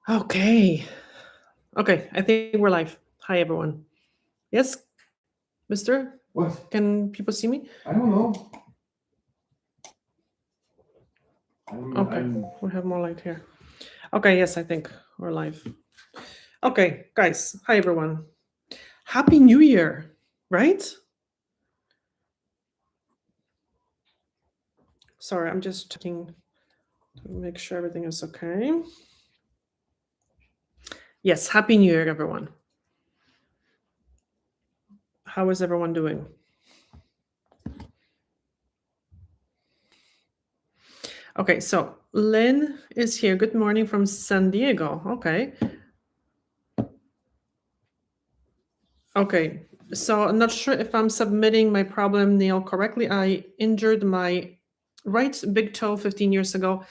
Okay. Okay, I think we're live. Hi, everyone. Yes, mister? What? Can people see me? I don't know. Okay, I'm we have more light here. Okay, yes, I think we're live. Okay, guys. Hi, everyone. Happy New Year, right? Sorry, I'm just checking to make sure everything is okay. Yes, Happy New Year, everyone. How is everyone doing? Okay, so Lynn is here. Good morning from San Diego. Okay. Okay, so I'm not sure if I'm submitting my problem nail correctly. I injured my right big toe 15 years ago,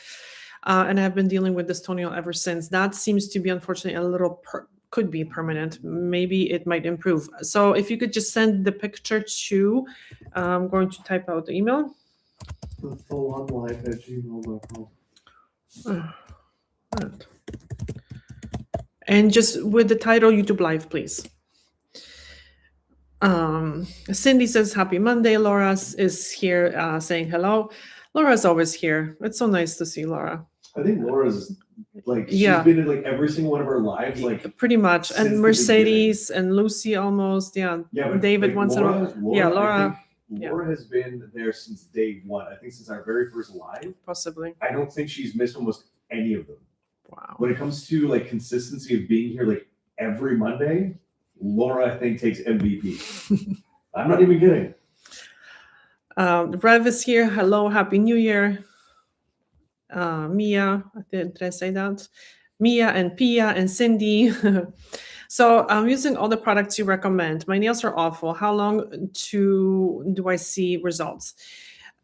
and I've been dealing with this toenail ever since. That seems to be unfortunately a little could be permanent. Maybe it might improve. So if you could just send the picture to, I'm going to type out the email. the salonlife@gmail.com. Right. And just with the title YouTube Live, please. Cindy says happy Monday. Laura is here saying hello. Laura's always here. It's so nice to see Laura. I think Laura's she's Yeah. been in every single one of our lives. Pretty much. since And the Mercedes and Lucy almost. Yeah. Yeah, but David once in a while. Yeah, Laura. Laura has been there since day one. I think since our very first live. Possibly. I don't think she's missed almost any of them. Wow. When it comes to consistency of being here every Monday, Laura I think takes MVP. I'm not even kidding. Rev is here. Hello, happy New Year. Mia, did I say that? Mia and Pia and Cindy. So I'm using all the products you recommend. My nails are awful. How long do I see results?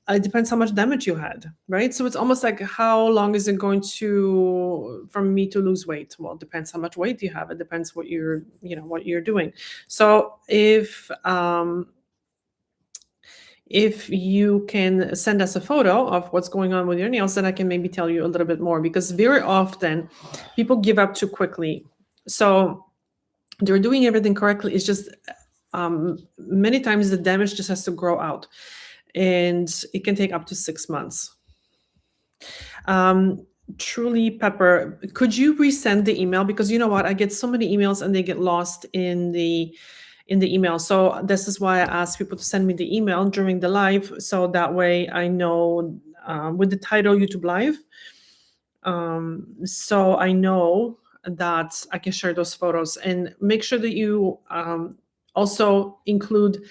It depends how much damage you had, right? So it's almost like how long is it going to for me to lose weight? Well, it depends how much weight you have. It depends what you're doing. So if you can send us a photo of what's going on with your nails, then I can maybe tell you a little bit more, because very often people give up too quickly. So they're doing everything correctly. It's just many times the damage just has to grow out, and it can take up to 6 months. Truly Pepper, could you resend the email? Because you know what, I get so many emails and they get lost in the email. So this is why I ask people to send me the email during the live, so that way I know with the title YouTube Live, so I know that I can share those photos. And make sure that you also include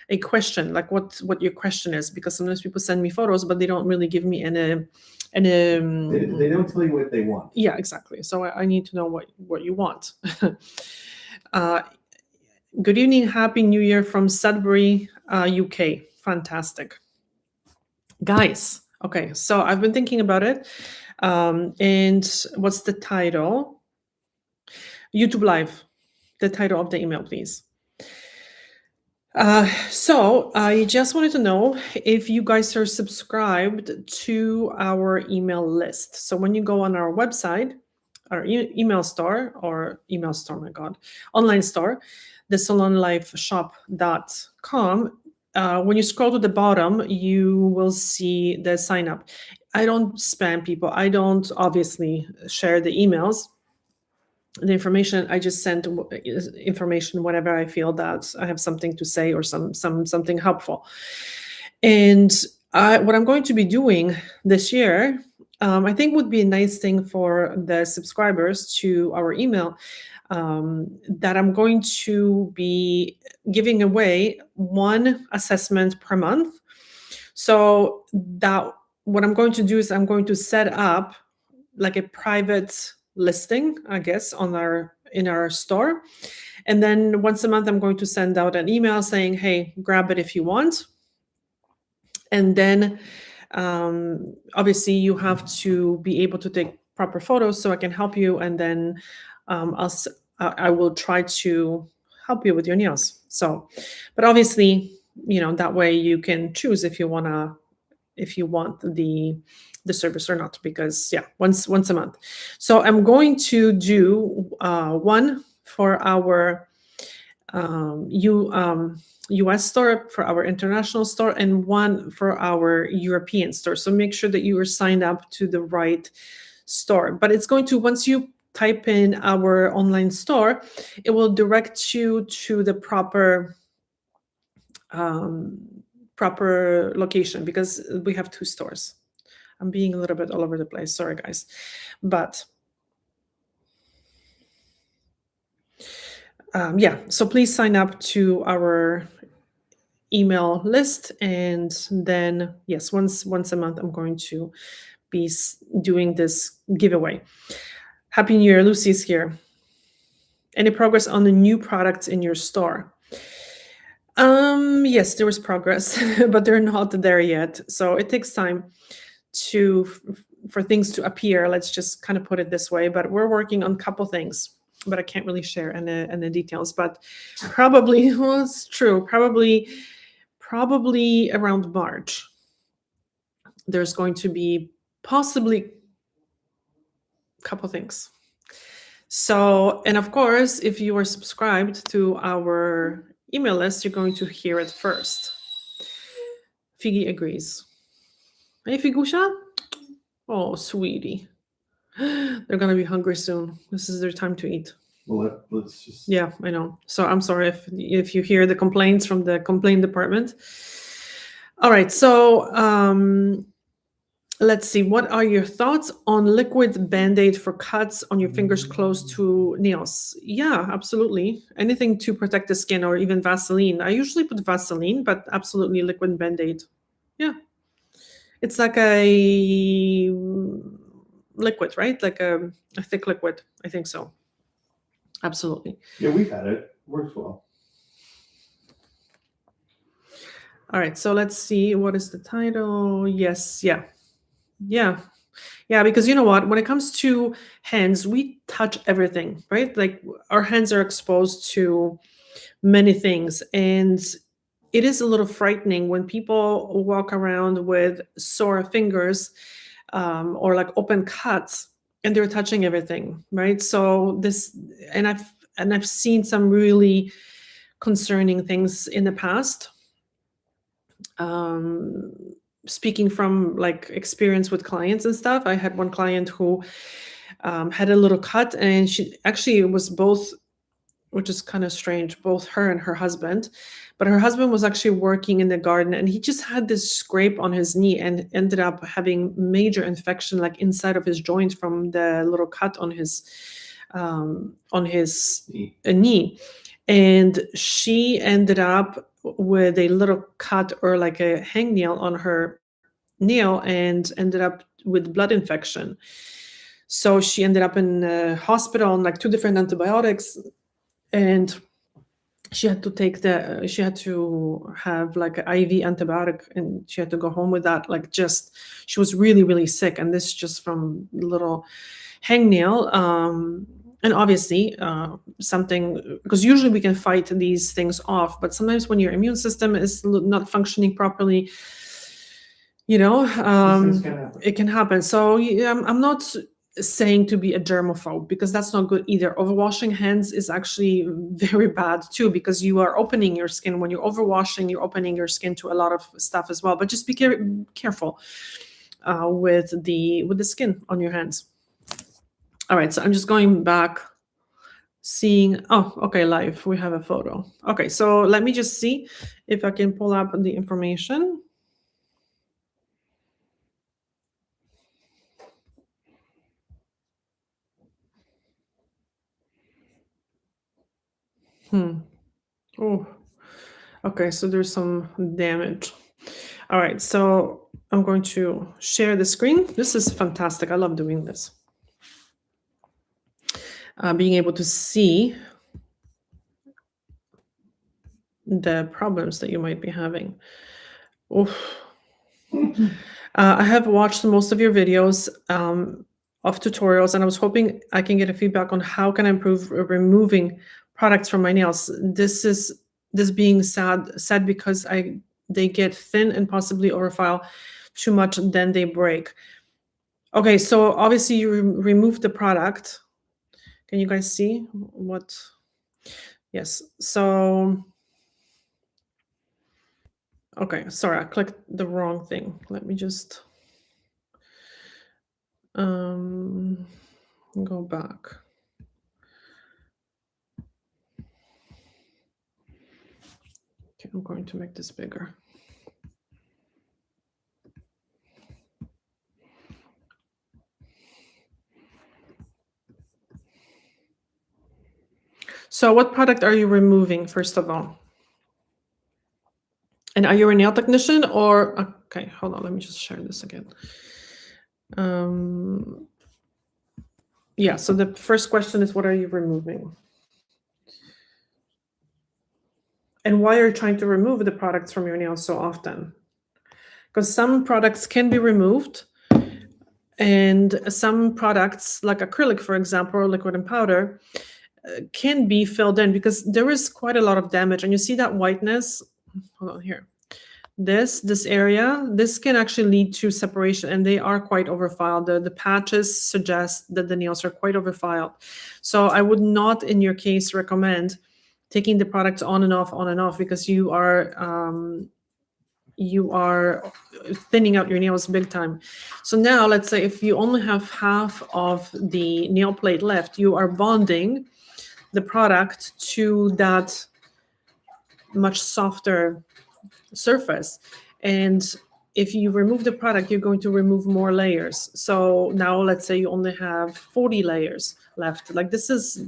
a question, like what your question is, because sometimes people send me photos but they don't really give me any They don't tell you what they want. Yeah, exactly. So I need to know what you want. Good evening, happy New Year from Sudbury, UK. Fantastic, guys. Okay, so I've been thinking about it, and what's the title? YouTube Live, the title of the email, please. So I just wanted to know if you guys are subscribed to our email list. So when you go on our website, our email store, my God, online store, the salonlifeshop.com, when you scroll to the bottom, you will see the sign up. I don't spam people. I don't obviously share the emails, the information. I just send information whenever I feel that I have something to say or something helpful. And what I'm going to be doing this year, I think would be a nice thing for the subscribers to our email, that I'm going to be giving away one assessment per month. So that what I'm going to do is I'm going to set up like a private listing, I guess, in our store. And then once a month, I'm going to send out an email saying, hey, grab it if you want. And then obviously you have to be able to take proper photos so I can help you. And then I will try to help you with your nails. So, but obviously, that way you can choose if you want if you want the service or not, because yeah, once a month. So I'm going to do one for our US store, for our international store, and one for our European store. So make sure that you are signed up to the right store. But it's going to, once you type in our online store, it will direct you to the proper location, because we have 2 stores. I'm being a little bit all over the place. Sorry, guys. But yeah, so please sign up to our email list, and then yes, once a month I'm going to be doing this giveaway. Happy New Year. Lucy's here. Any progress on the new products in your store? Yes, there was progress, but they're not there yet. So it takes time for things to appear. Let's just kind of put it this way. But we're working on a couple things, but I can't really share any details. But probably, well, it's true. Probably around March, there's going to be possibly a couple things. So, and of course, if you are subscribed to our email list, you're going to hear it first. Figgy agrees. Hey, Figusha? Oh, sweetie. They're going to be hungry soon. This is their time to eat. Well, let's just... Yeah, I know. So I'm sorry if you hear the complaints from the complaint department. All right, so let's see. What are your thoughts on liquid Band-Aid for cuts on your fingers close to nails? Yeah, absolutely. Anything to protect the skin, or even Vaseline. I usually put Vaseline, but absolutely liquid Band-Aid. Yeah. It's like a liquid, right? Like a thick liquid. I think so. Absolutely. Yeah, we've had it. Works well. All right, so let's see. What is the title? Yes, yeah. Because you know what? When it comes to hands, we touch everything, right? Like our hands are exposed to many things. And it is a little frightening when people walk around with sore fingers or like open cuts, and they're touching everything, right? So this, and I've seen some really concerning things in the past. Speaking from like experience with clients and stuff, I had one client who had a little cut, and she actually, it was both, which is kind of strange, both her and her husband. But her husband was actually working in the garden, and he just had this scrape on his knee and ended up having major infection, like inside of his joint from the little cut on his knee. And she ended up with a little cut, or like a hangnail on her nail, and ended up with blood infection. So she ended up in the hospital on like 2 different antibiotics, and she had to have like an IV antibiotic, and she had to go home with that. Like, just, she was really, really sick. And this just from little hangnail. And obviously something, because usually we can fight these things off, but sometimes when your immune system is not functioning properly, it can happen. So I'm not saying to be a germaphobe, because that's not good either. Overwashing hands is actually very bad too, because you are opening your skin. When you're overwashing, you're opening your skin to a lot of stuff as well. But just be careful with the skin on your hands. All right, so I'm just going back, seeing, oh, okay, live, we have a photo. Okay, so let me just see if I can pull up the information. Oh, okay, so there's some damage. All right, so I'm going to share the screen. This is fantastic. I love doing this. Being able to see the problems that you might be having. Oof. I have watched most of your videos of tutorials, and I was hoping I can get a feedback on how can I improve removing products from my nails. This being said because they get thin and possibly overfile too much, then they break. Okay, so obviously you remove the product. Can you guys see what? Yes. So, okay, sorry, I clicked the wrong thing. Let me just go back. Okay, I'm going to make this bigger. So what product are you removing, first of all? And are you a nail technician or, okay, hold on, let me just share this again. Yeah, so the first question is, what are you removing? And why are you trying to remove the products from your nails so often? Because some products can be removed, and some products, like acrylic, for example, or liquid and powder, can be filled in because there is quite a lot of damage. And you see that whiteness? Hold on here. This area, this can actually lead to separation, and they are quite overfiled. The patches suggest that the nails are quite overfiled. So I would not, in your case, recommend taking the products on and off, because you are thinning out your nails big time. So now let's say if you only have half of the nail plate left, you are bonding the product to that much softer surface. And if you remove the product, you're going to remove more layers. So now let's say you only have 40 layers left. Like, this is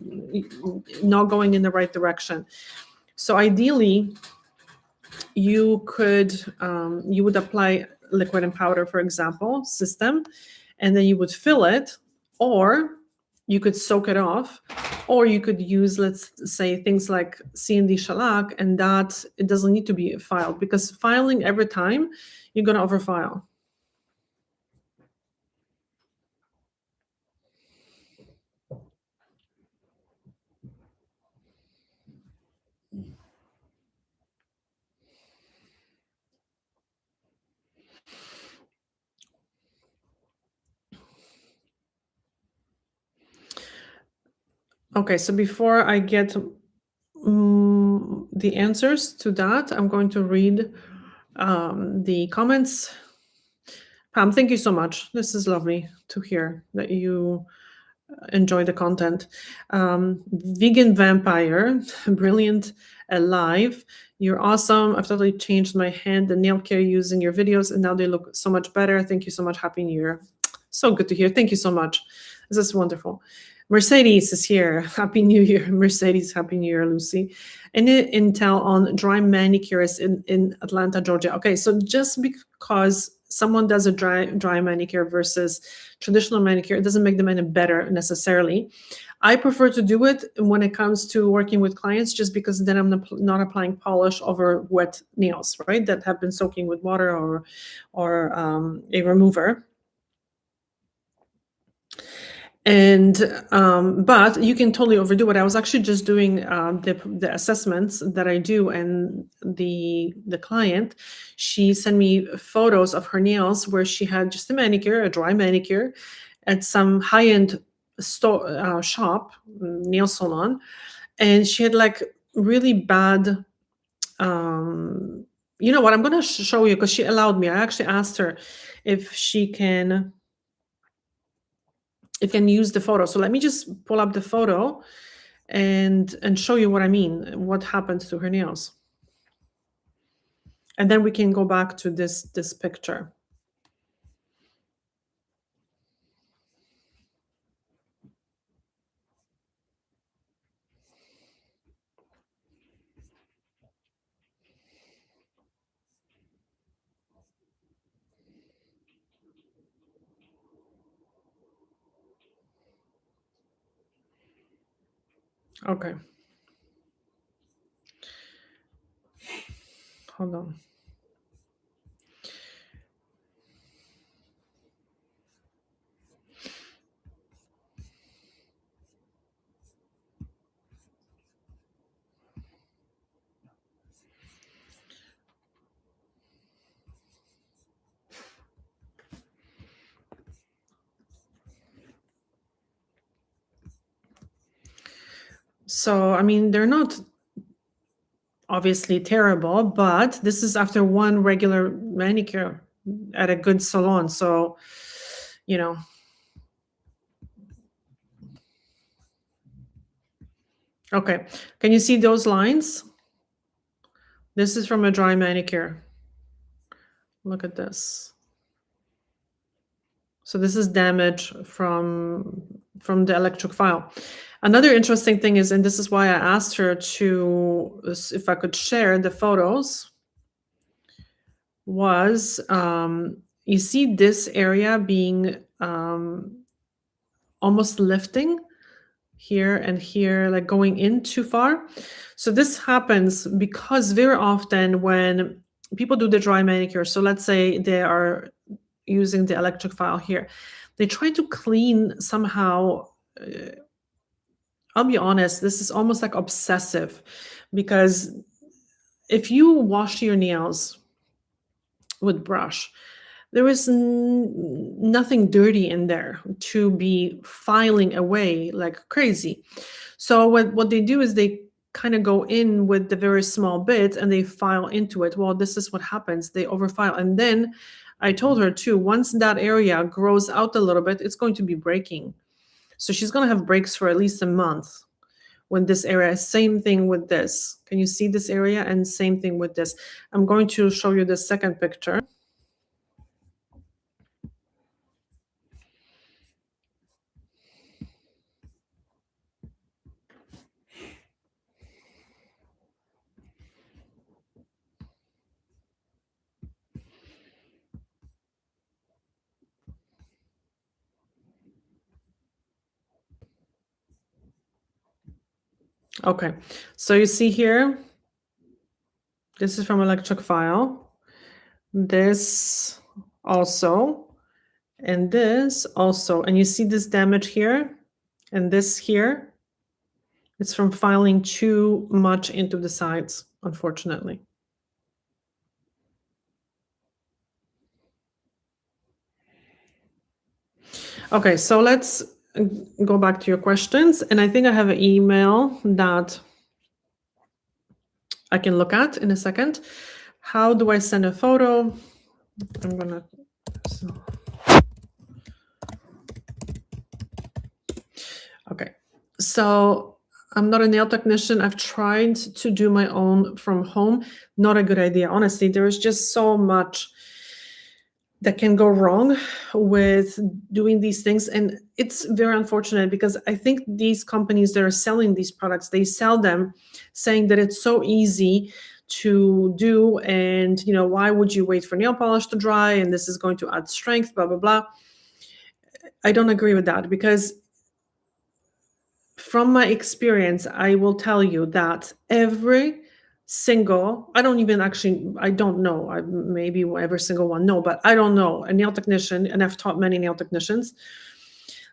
not going in the right direction. So ideally, you would apply liquid and powder, for example, system, and then you would fill it, or you could soak it off, or you could use, let's say, things like C&D shellac, and that it doesn't need to be filed, because filing every time, you're going to overfile. Okay, so before I get the answers to that, I'm going to read the comments. Pam, thank you so much. This is lovely to hear that you enjoy the content. Vegan Vampire, brilliant, alive. You're awesome. I've totally changed my hand and nail care using your videos, and now they look so much better. Thank you so much. Happy New Year. So good to hear. Thank you so much. This is wonderful. Mercedes is here. Happy New Year, Mercedes. Happy New Year, Lucy. Any intel on dry manicures in Atlanta, Georgia? Okay, so just because someone does a dry manicure versus traditional manicure, it doesn't make them any better necessarily. I prefer to do it when it comes to working with clients, just because then I'm not applying polish over wet nails, right, that have been soaking with water or a remover. And but you can totally overdo it. I was actually just doing the assessments that I do, and the client, she sent me photos of her nails where she had just a manicure, a dry manicure, at some high-end store shop, nail salon, and she had like really bad. You know what? I'm gonna show you, because she allowed me. I actually asked her if she can. It can use the photo. So let me just pull up the photo and show you what I mean, what happens to her nails. And then we can go back to this picture. Okay. Hold on. So, I mean, they're not obviously terrible, but this is after one regular manicure at a good salon. So, you know, okay. Can you see those lines? This is from a dry manicure. Look at this. So this is damage from the electric file. Another interesting thing is, and this is why I asked her to, if I could share the photos, was you see this area being almost lifting here and here, like going in too far. So this happens because very often when people do the dry manicure, so let's say they are using the electric file here, they try to clean somehow. I'll be honest, this is almost like obsessive, because if you wash your nails with brush, there is nothing dirty in there to be filing away like crazy. So what they do is they kind of go in with the very small bit and they file into it. Well, this is what happens. They overfile. And then I told her too, once that area grows out a little bit, it's going to be breaking. So she's going to have breaks for at least a month when this area. Same thing with this. Can you see this area? And same thing with this. I'm going to show you the second picture. Okay, so you see here, this is from electric file. This also, and this also. And you see this damage here and this here. It's from filing too much into the sides, unfortunately. Okay, so let's go back to your questions. And I think I have an email that I can look at in a second. How do I send a photo? I'm gonna, okay. So I'm not a nail technician. I've tried to do my own from home. Not a good idea. Honestly, there is just so much that can go wrong with doing these things. And it's very unfortunate because I think these companies that are selling these products, they sell them saying that it's so easy to do. And, why would you wait for nail polish to dry? And this is going to add strength, blah, blah, blah. I don't agree with that, because from my experience, I will tell you that every single, I don't know, maybe every single one, no, but I don't know a nail technician, and I've taught many nail technicians,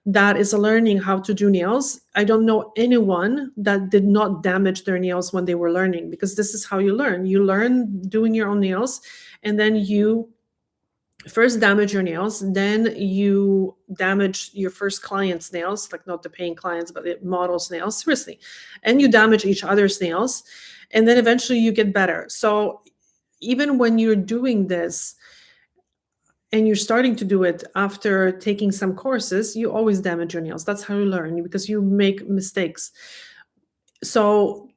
that is learning how to do nails. I don't know anyone that did not damage their nails when they were learning, because this is how you learn. You learn doing your own nails, and then you first damage your nails, then you damage your first client's nails, like not the paying clients, but the model's nails, seriously. And you damage each other's nails, and then eventually you get better. So even when you're doing this and you're starting to do it after taking some courses, you always damage your nails. That's how you learn, because you make mistakes. So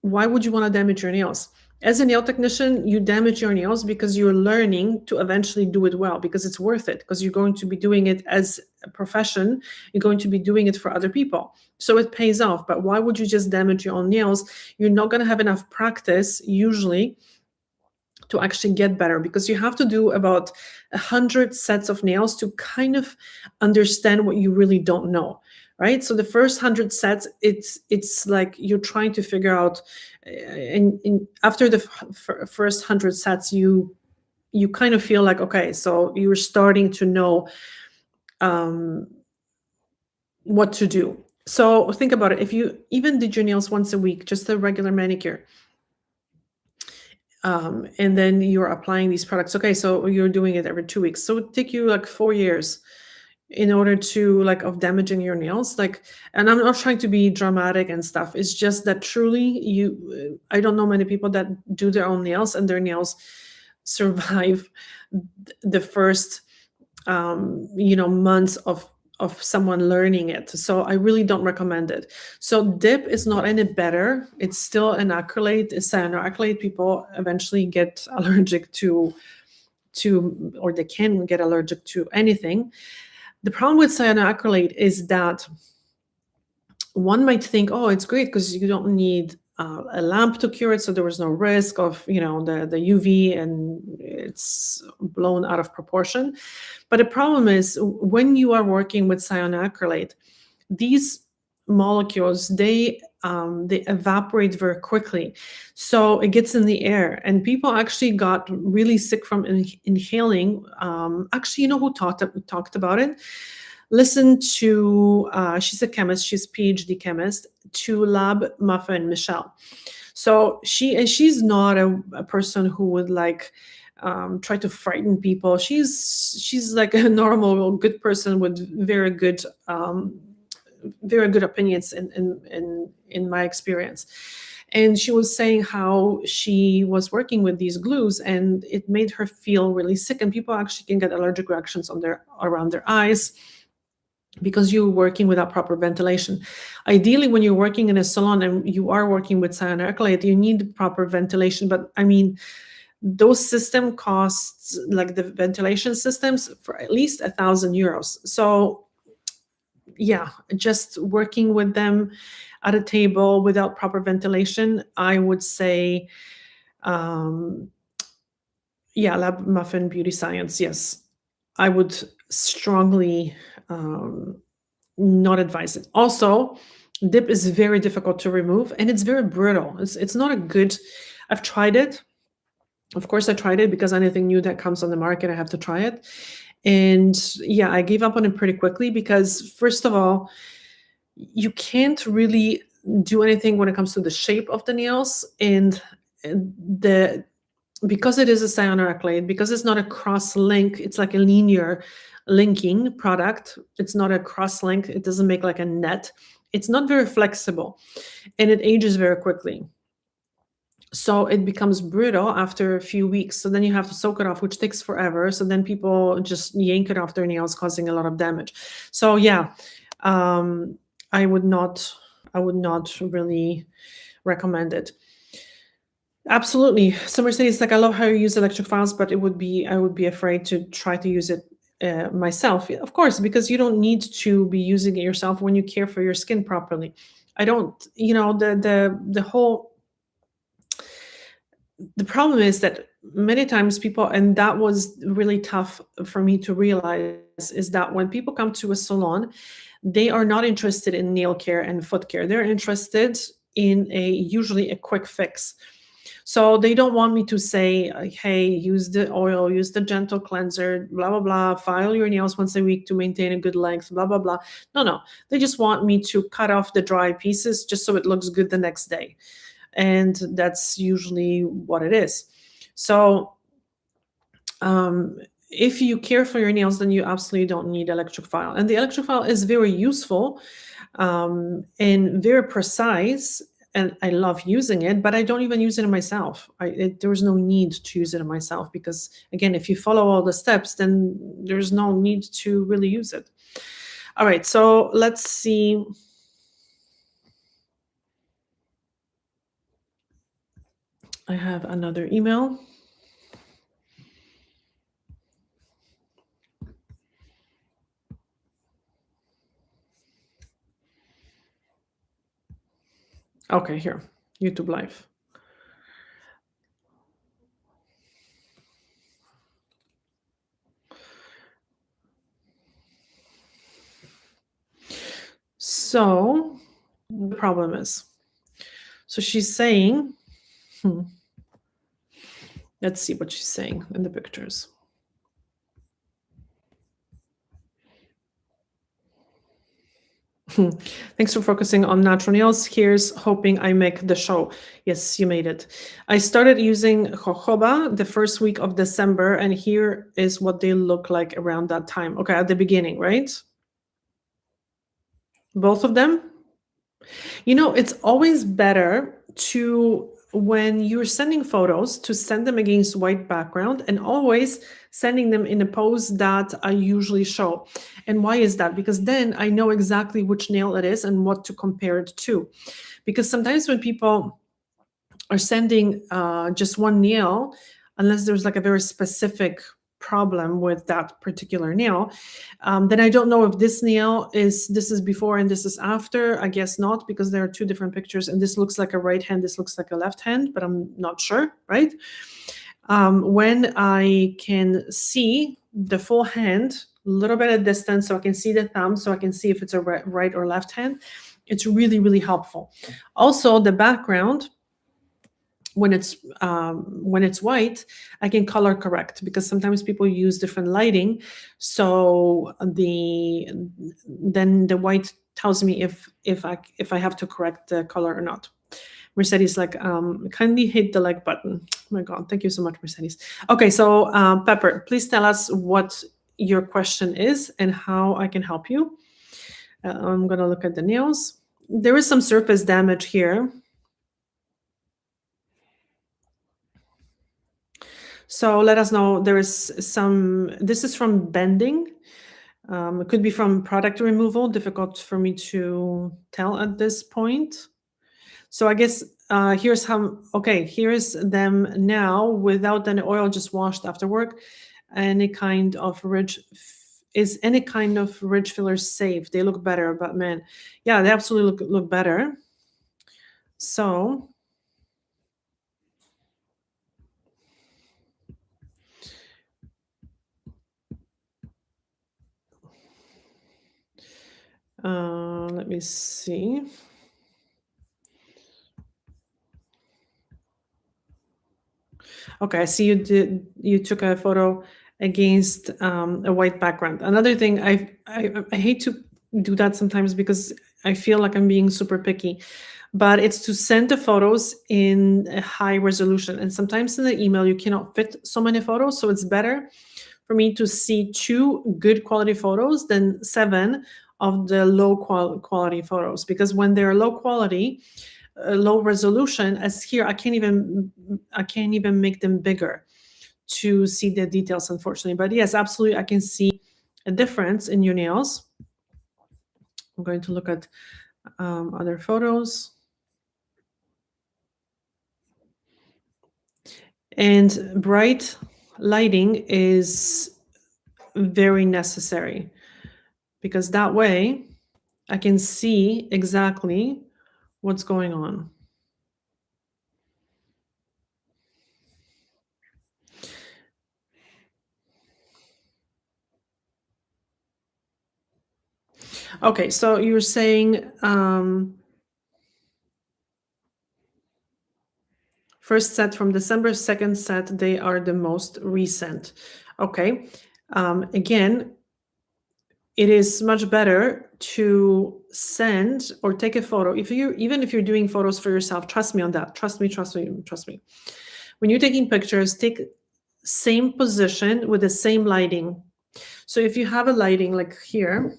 why would you want to damage your nails? As a nail technician, you damage your nails because you're learning to eventually do it well, because it's worth it, because you're going to be doing it as a profession. You're going to be doing it for other people. So it pays off. But why would you just damage your own nails? You're not going to have enough practice usually to actually get better, because you have to do about 100 sets of nails to kind of understand what you really don't know. Right? So the first 100 sets, it's like you're trying to figure out, and after the first 100 sets, you kind of feel like, okay, so you're starting to know what to do. So think about it. If you even did your nails once a week, just a regular manicure, and then you're applying these products. Okay, so you're doing it every 2 weeks. So it would take you like 4 years. in order to like of damaging your nails. Like, and I'm not trying to be dramatic and stuff. It's just that truly I don't know many people that do their own nails and their nails survive the first months of someone learning it. So I really don't recommend it. So dip is not any better. It's still an acrylate, a cyanoacrylate. People eventually get allergic to or they can get allergic to anything. The problem with cyanoacrylate is that one might think, oh, it's great because you don't need a lamp to cure it, so there was no risk of the UV and it's blown out of proportion. But the problem is when you are working with cyanoacrylate, these molecules they evaporate very quickly, so it gets in the air, and people actually got really sick from inhaling. Actually, you know who talked about it? Listen to she's a chemist, she's PhD chemist, to Lab Muffin Michelle. So she's not a person who would like try to frighten people. She's like a normal good person with very good opinions in my experience. And she was saying how she was working with these glues and it made her feel really sick, and people actually can get allergic reactions around their eyes because you're working without proper ventilation. Ideally, when you're working in a salon and you are working with cyanoacrylate, you need proper ventilation. But I mean, those system costs, like the ventilation systems, for at least €1,000. So yeah, just working with them at a table without proper ventilation, I would say, Lab Muffin Beauty Science, yes. I would strongly not advise it. Also, dip is very difficult to remove and it's very brittle. It's not a good. I've tried it. Of course, I tried it because anything new that comes on the market, I have to try it. And yeah, I gave up on it pretty quickly because, first of all, you can't really do anything when it comes to the shape of the nails, and because it is a cyanoacrylate, because it's not a cross link, it's like a linear linking product. It's not a cross link. It doesn't make like a net. It's not very flexible, and it ages very quickly. So it becomes brittle after a few weeks. So then you have to soak it off, which takes forever. So then people just yank it off their nails, causing a lot of damage. So yeah, I would not really recommend it. Absolutely. Summer says, like, I love how you use electric files, but I would be afraid to try to use it myself. Of course, because you don't need to be using it yourself when you care for your skin properly. I don't, the problem is that many times people, and that was really tough for me to realize, is that when people come to a salon, they are not interested in nail care and foot care. They're interested in usually a quick fix. So they don't want me to say, hey, use the oil, use the gentle cleanser, blah, blah, blah, file your nails once a week to maintain a good length, blah, blah, blah. No. They just want me to cut off the dry pieces just so it looks good the next day. And that's usually what it is. So if you care for your nails, then you absolutely don't need electric file. And the electric file is very useful and very precise. And I love using it, but I don't even use it myself. There's no need to use it myself because, again, if you follow all the steps, then there's no need to really use it. All right, so let's see. I have another email. Okay, here, YouTube Live. So the problem is, so she's saying, let's see what she's saying in the pictures. Thanks for focusing on natural nails. Here's hoping I make the show. Yes, you made it. I started using jojoba the first week of December, and here is what they look like around that time. Okay, at the beginning, right? Both of them? You know, it's always better to, when you're sending photos, to send them against white background, and always sending them in a pose that I usually show. And why is that? Because then I know exactly which nail it is and what to compare it to. Because sometimes when people are sending just one nail, unless there's like a very specific problem with that particular nail, then I don't know if this nail this is before and this is after. I guess not, because there are two different pictures, and this looks like a right hand, this looks like a left hand, but I'm not sure, right? When I can see the full hand a little bit at distance, so I can see the thumb, so I can see if it's a right or left hand, it's really, really helpful. Also, the background, when it's white, I can color correct, because sometimes people use different lighting, so then the white tells me if I have to correct the color or not. Mercedes, like, kindly hit the like button. Oh my God, thank you so much, Mercedes. Okay, so Pepper, please tell us what your question is and how I can help you. I'm gonna look at the nails. There is some surface damage here. So let us know. There is this is from bending. It could be from product removal, difficult for me to tell at this point. So I guess here's here's them now without any oil, just washed after work. Is any kind of ridge filler safe? They look better, but man, yeah, they absolutely look better. So let me see. Okay, I see you took a photo against a white background. Another thing, I hate to do that sometimes, because I feel like I'm being super picky, but it's to send the photos in a high resolution. And sometimes in the email, you cannot fit so many photos. So it's better for me to see 2 good quality photos than 7 of the low quality photos, because when they're low quality, low resolution, as here, I can't even make them bigger to see the details, unfortunately. But yes, absolutely, I can see a difference in your nails. I'm going to look at other photos. And bright lighting is very necessary, because that way I can see exactly what's going on. Okay, so you're saying first set from December, second set, they are the most recent. Okay. Again, it is much better to send or take a photo. Even if you're doing photos for yourself, trust me on that. Trust me. When you're taking pictures, take same position with the same lighting. So if you have a lighting like here,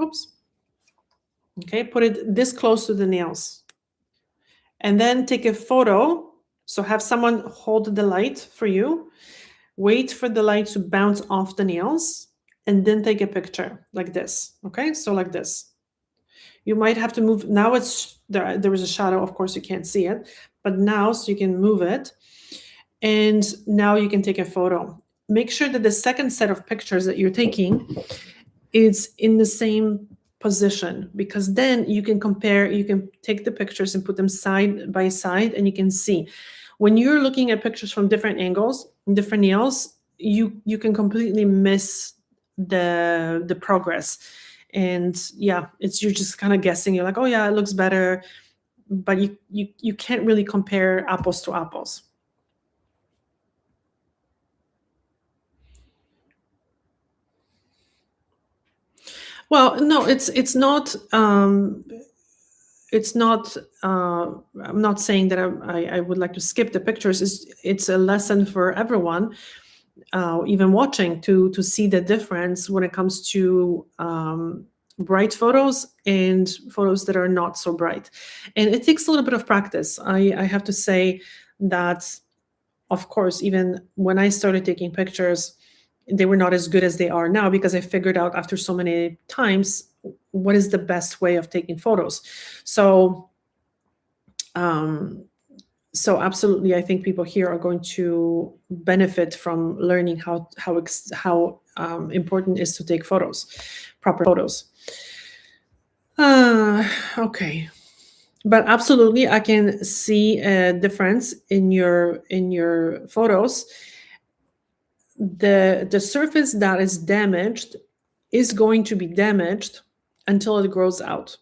oops. Okay, put it this close to the nails. And then take a photo. So have someone hold the light for you. Wait for the light to bounce off the nails, and then take a picture like this. Okay, so like this. You might have to move. Now it's there is a shadow, of course you can't see it, but now, so you can move it, and now you can take a photo. Make sure that the second set of pictures that you're taking is in the same position, because then you can compare, you can take the pictures and put them side by side, and you can see. When you're looking at pictures from different angles, different nails, you can completely miss the progress. And yeah, you're just kind of guessing. You're like, oh yeah, it looks better, but you can't really compare apples to apples. Well, no, it's not. It's not. I'm not saying that I would like to skip the pictures. It's a lesson for everyone, even watching, to see the difference when it comes to bright photos and photos that are not so bright. And it takes a little bit of practice. I have to say that, of course, even when I started taking pictures, they were not as good as they are now, because I figured out after so many times what is the best way of taking photos. So um, so absolutely, I think people here are going to benefit from learning how important it is to take photos, proper photos. Okay, but absolutely, I can see a difference in your photos. The surface that is damaged is going to be damaged until it grows out.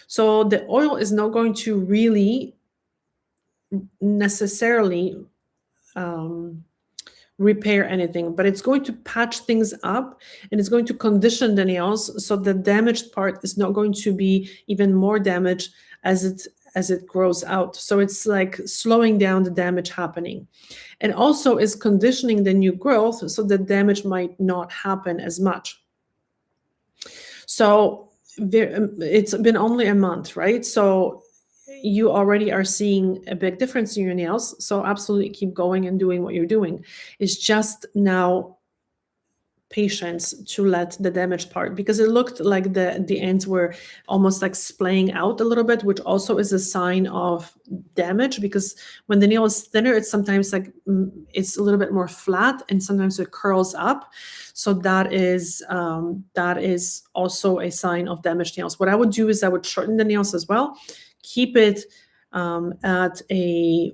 So the oil is not going to really necessarily repair anything, but it's going to patch things up, and it's going to condition the nails so the damaged part is not going to be even more damaged as it grows out. So it's like slowing down the damage happening, and also is conditioning the new growth so the damage might not happen as much. So it's been only a month, right? So you already are seeing a big difference in your nails. So absolutely keep going and doing what you're doing. It's just now patience to let the damaged part, because it looked like the ends were almost like splaying out a little bit, which also is a sign of damage, because when the nail is thinner, it's sometimes like it's a little bit more flat, and sometimes it curls up. So that is also a sign of damaged nails. What I would do is I would shorten the nails as well, keep it at a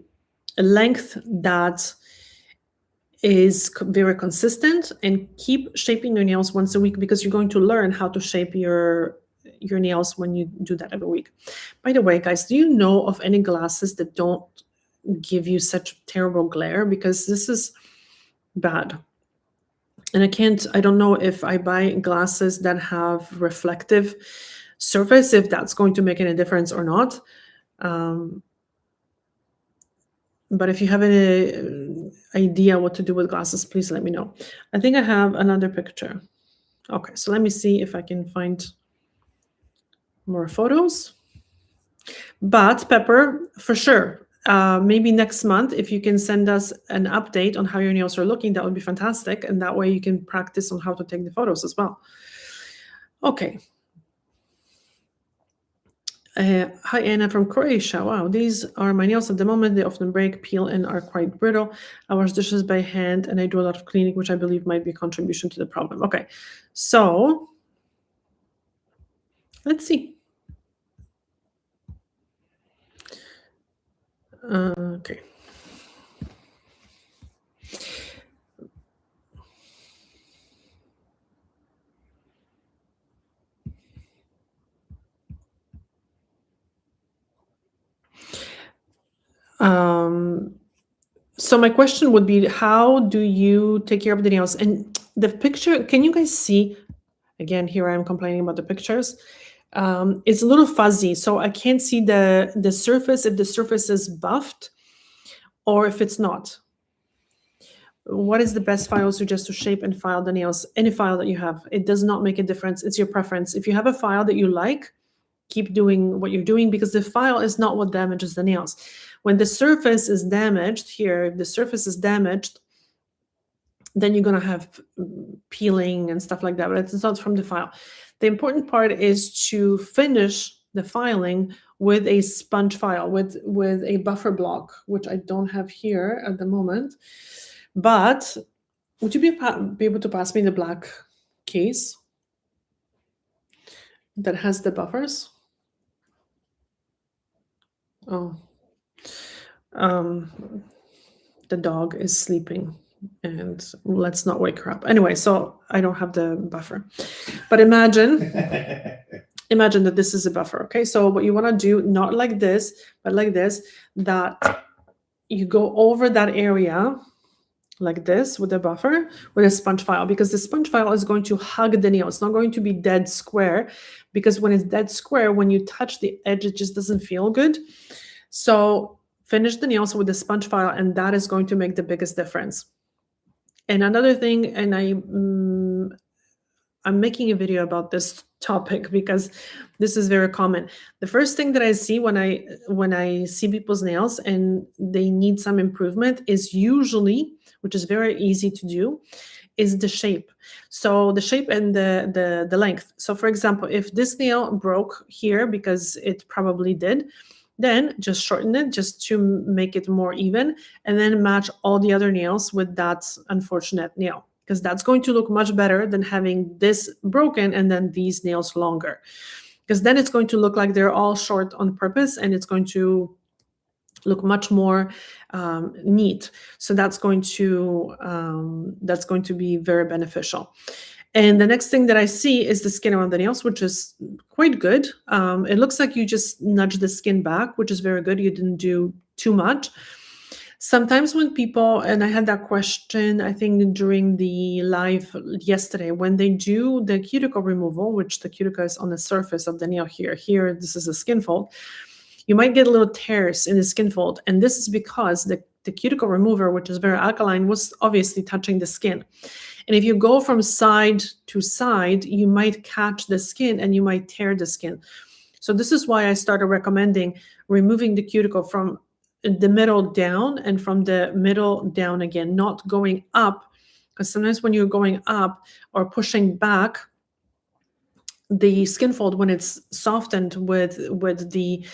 length that is very consistent, and keep shaping your nails once a week, because you're going to learn how to shape your nails when you do that every week. By the way, guys, do you know of any glasses that don't give you such terrible glare? Because this is bad. And I don't know if I buy glasses that have reflective surface, if that's going to make any difference or not. But if you have any idea what to do with glasses, please let me know. I think I have another picture. Okay, so let me see if I can find more photos. But Pepper, for sure, maybe next month, if you can send us an update on how your nails are looking, that would be fantastic. And that way you can practice on how to take the photos as well. Okay. Hi, Anna from Croatia. Wow, these are my nails at the moment. They often break, peel, and are quite brittle. I wash dishes by hand, and I do a lot of cleaning, which I believe might be a contribution to the problem. Okay, so let's see. Okay. So my question would be, how do you take care of the nails? And the picture, can you guys see? Again, here I am complaining about the pictures. It's a little fuzzy, so I can't see the surface, if the surface is buffed or if it's not. What is the best file suggest to shape and file the nails? Any file that you have. It does not make a difference. It's your preference. If you have a file that you like, keep doing what you're doing, because the file is not what damages the nails. When the surface is damaged here, if the surface is damaged, then you're going to have peeling and stuff like that, but it's not from the file. The important part is to finish the filing with a sponge file, with a buffer block, which I don't have here at the moment. But would you be able to pass me the black case that has the buffers? Oh, the dog is sleeping, and let's not wake her up. Anyway, so I don't have the buffer, but imagine that this is a buffer. Okay, so what you want to do, not like this, but like this, that you go over that area like this with a buffer, with a sponge file, because the sponge file is going to hug the nail. It's not going to be dead square, because when it's dead square, when you touch the edge, it just doesn't feel good. So finish the nails with the sponge file, and that is going to make the biggest difference. And another thing, and I'm making a video about this topic because this is very common. The first thing that I see when I see people's nails and they need some improvement is usually, which is very easy to do, is the shape. So the shape and the length. So for example, if this nail broke here, because it probably did, then just shorten it just to make it more even, and then match all the other nails with that unfortunate nail, because that's going to look much better than having this broken and then these nails longer, because then it's going to look like they're all short on purpose, and it's going to look much more neat. So that's going to be very beneficial. And the next thing that I see is the skin around the nails, which is quite good. It looks like you just nudged the skin back, which is very good. You didn't do too much. Sometimes when people, and I had that question, I think during the live yesterday, when they do the cuticle removal, which the cuticle is on the surface of the nail here, this is a skin fold, you might get little tears in the skin fold. And this is because the cuticle remover, which is very alkaline, was obviously touching the skin. And if you go from side to side, you might catch the skin and you might tear the skin. So this is why I started recommending removing the cuticle from the middle down and from the middle down again, not going up, because sometimes when you're going up or pushing back, the skin fold, when it's softened with the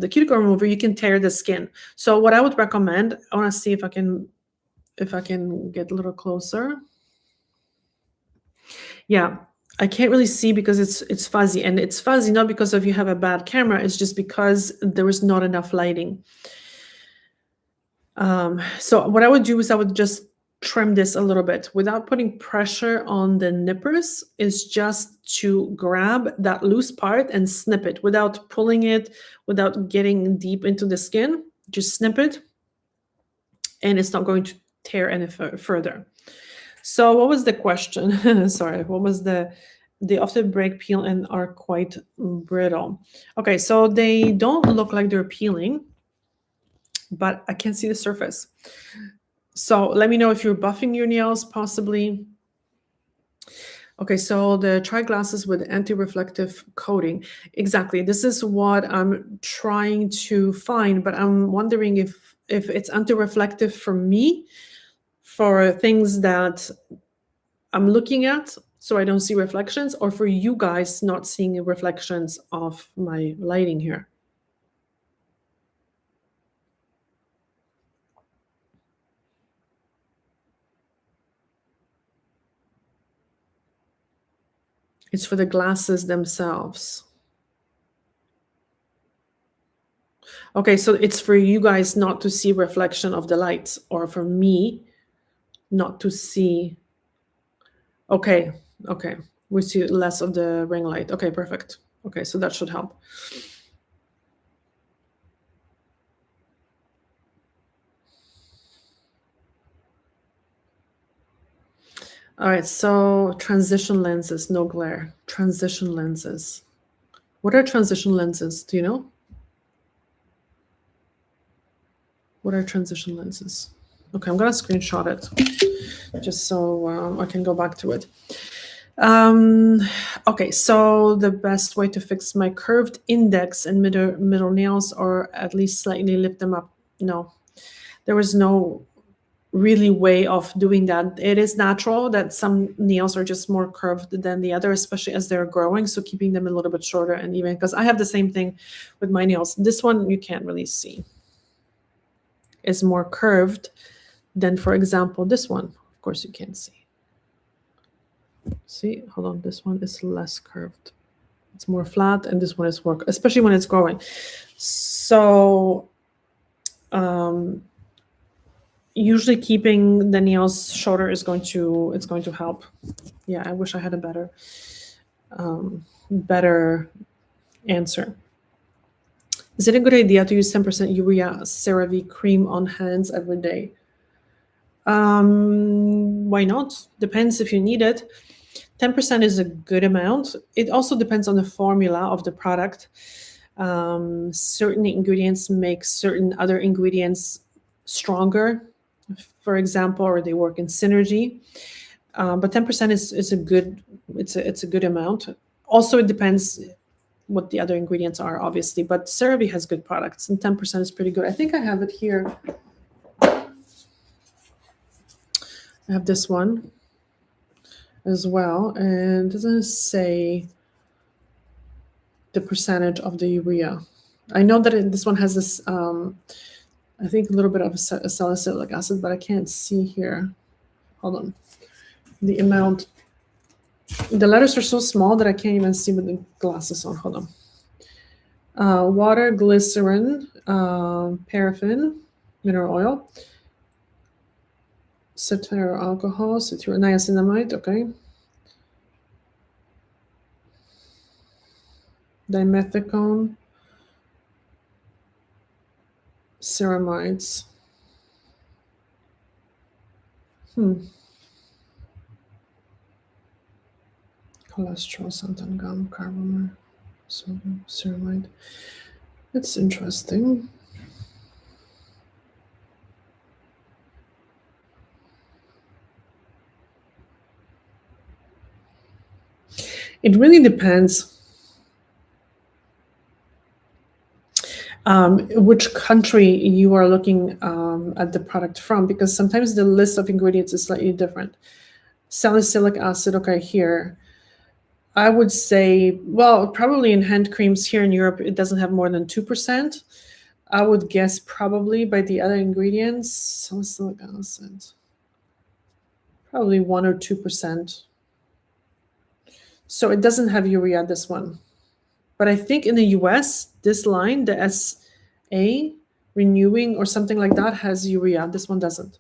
cuticle remover, you can tear the skin. So what I would recommend, I want to see if I can get a little closer. Yeah, I can't really see because it's fuzzy, and it's fuzzy not because of you have a bad camera, it's just because there is not enough lighting. So what I would do is I would just trim this a little bit without putting pressure on the nippers. Is just to grab that loose part and snip it without pulling it, without getting deep into the skin. Just snip it, and it's not going to tear any further. So what was the question? Sorry, what was they often break, peel, and are quite brittle. Okay, so they don't look like they're peeling, but I can't see the surface. So let me know if you're buffing your nails, possibly. Okay, so the try glasses with anti-reflective coating. Exactly, this is what I'm trying to find, but I'm wondering if it's anti-reflective for me, for things that I'm looking at so I don't see reflections, or for you guys not seeing reflections of my lighting here. It's for the glasses themselves. Okay, so it's for you guys not to see reflection of the lights, or for me not to see. Okay, we see less of the ring light. Okay, perfect. Okay, so that should help. All right, so transition lenses, no glare. Transition lenses. What are transition lenses? Do you know? What are transition lenses? Okay, I'm gonna screenshot it just so I can go back to it. Okay, so the best way to fix my curved index and middle nails, or at least slightly lift them up. No, there was no really way of doing that. It is natural that some nails are just more curved than the other, especially as they're growing. So keeping them a little bit shorter and even, because I have the same thing with my nails. This one you can't really see. Is more curved than, for example, this one. Of course you can't see. See, hold on, this one is less curved. It's more flat, and this one is more, especially when it's growing. So usually keeping the nails shorter is going to help. Yeah, I wish I had a better answer. Is it a good idea to use 10% urea CeraVe cream on hands every day? Why not? Depends if you need it. 10% is a good amount. It also depends on the formula of the product. Certain ingredients make certain other ingredients stronger, for example, or they work in synergy. But 10% is a good, it's a good amount. Also, it depends what the other ingredients are, obviously, but CeraVe has good products, and 10% is pretty good. I think I have it here. I have this one as well, and it doesn't say the percentage of the urea. I know that this one has this, I think a little bit of a salicylic acid, but I can't see here. Hold on. The amount, the letters are so small that I can't even see with the glasses on. Hold on. Water, glycerin, paraffin, mineral oil, cetyl alcohol, niacinamide, okay. Dimethicone, ceramides. Cholesterol, xanthan gum, carbomer, sodium, ceramide. That's interesting. It really depends which country you are looking at the product from, because sometimes the list of ingredients is slightly different. Salicylic acid, okay, here. I would say, well, probably in hand creams here in Europe, it doesn't have more than 2%. I would guess probably by the other ingredients, salicylic acid, probably 1 or 2%. So it doesn't have urea, this one. But I think in the US, this line, the SA, renewing or something like that, has urea. This one doesn't.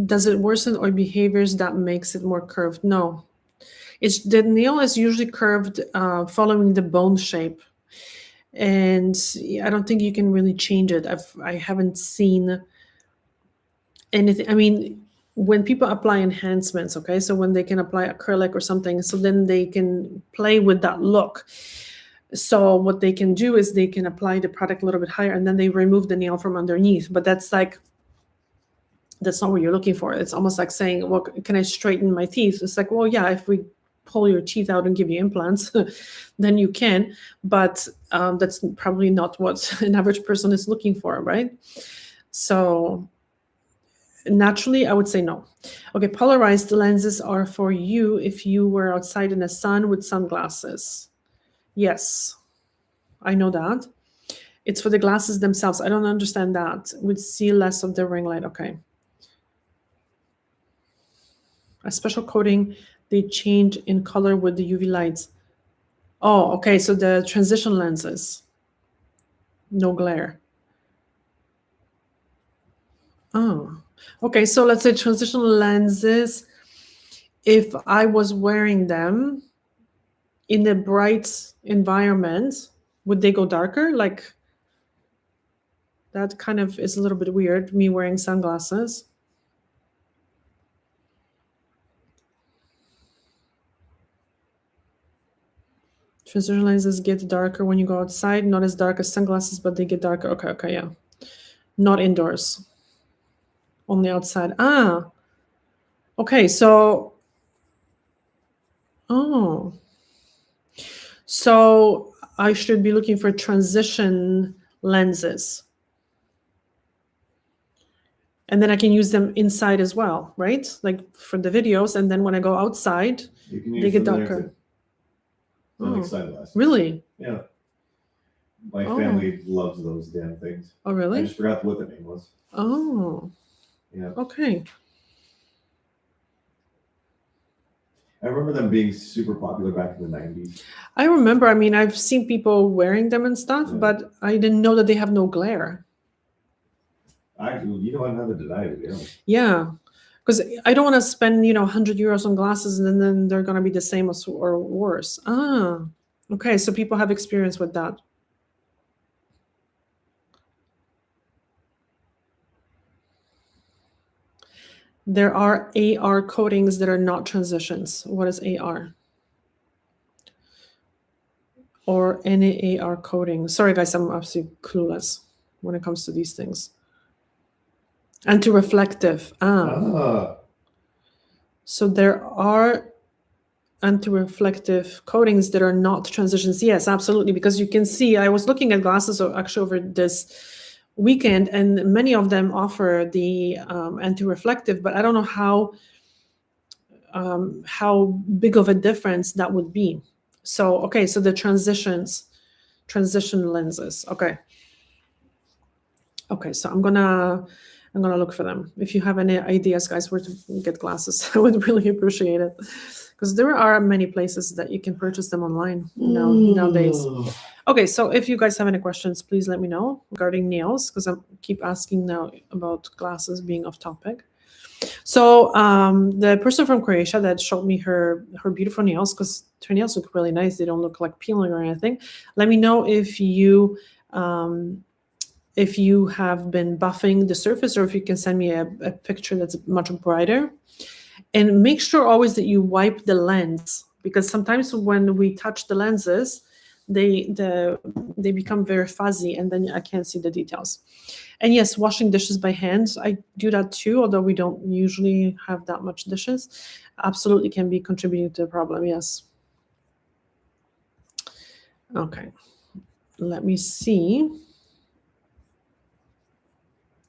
Does it worsen oil behaviors that makes it more curved? No. It's the nail is usually curved following the bone shape. And I don't think you can really change it. I haven't seen anything. I mean, when people apply enhancements, okay, so when they can apply acrylic or something, so then they can play with that look. So what they can do is they can apply the product a little bit higher and then they remove the nail from underneath. But that's not what you're looking for. It's almost like saying, well, can I straighten my teeth? It's like, well, yeah, if we pull your teeth out and give you implants, then you can. But that's probably not what an average person is looking for, right? So naturally, I would say no. Okay, polarized lenses are for you if you were outside in the sun with sunglasses. Yes, I know that. It's for the glasses themselves. I don't understand that. We'd see less of the ring light. Okay. A special coating, they change in color with the UV lights. Oh, okay. So the transition lenses, no glare. Oh, okay. So let's say transition lenses, if I was wearing them in a bright environment, would they go darker? Like that kind of is a little bit weird, me wearing sunglasses. Transition lenses get darker when you go outside, not as dark as sunglasses, but they get darker. Okay, yeah. Not indoors, only outside. Ah, okay, so, oh. So I should be looking for transition lenses. And then I can use them inside as well, right? Like for the videos, and then when I go outside, You can use they get them there darker. too. They're like Oh, sunglasses. really? Yeah. My Oh. family loves those damn things. Oh, I really? just forgot what the name was. Oh, Yeah. okay. I remember them being super popular back in the 90s. I remember, I mean, I've seen people wearing them and stuff, Yeah. but I didn't know that they have no glare. You know what? Another deny it. Yeah. Yeah. Because I don't want to spend, 100 euros on glasses and then they're going to be the same as, or worse. Ah, okay. So people have experience with that. There are AR coatings that are not transitions. What is AR? Or any AR coating? Sorry, guys, I'm absolutely clueless when it comes to these things. Anti-reflective. So there are anti-reflective coatings that are not transitions. Yes, absolutely. Because you can see, I was looking at glasses actually over this weekend, and many of them offer the anti-reflective, but I don't know how big of a difference that would be. So, okay, so the transition lenses. Okay, so I'm gonna look for them. If you have any ideas, guys, where to get glasses, I would really appreciate it, because there are many places that you can purchase them online nowadays. Okay, so if you guys have any questions, please let me know regarding nails, because I keep asking now about glasses being off topic. So the person from Croatia that showed me her beautiful nails, because her nails look really nice. They don't look like peeling or anything. Let me know if you have been buffing the surface, or if you can send me a picture that's much brighter. And make sure always that you wipe the lens, because sometimes when we touch the lenses, they become very fuzzy, and then I can't see the details. And yes, washing dishes by hand, I do that too, although we don't usually have that much dishes. Absolutely can be contributing to the problem, yes. Okay, let me see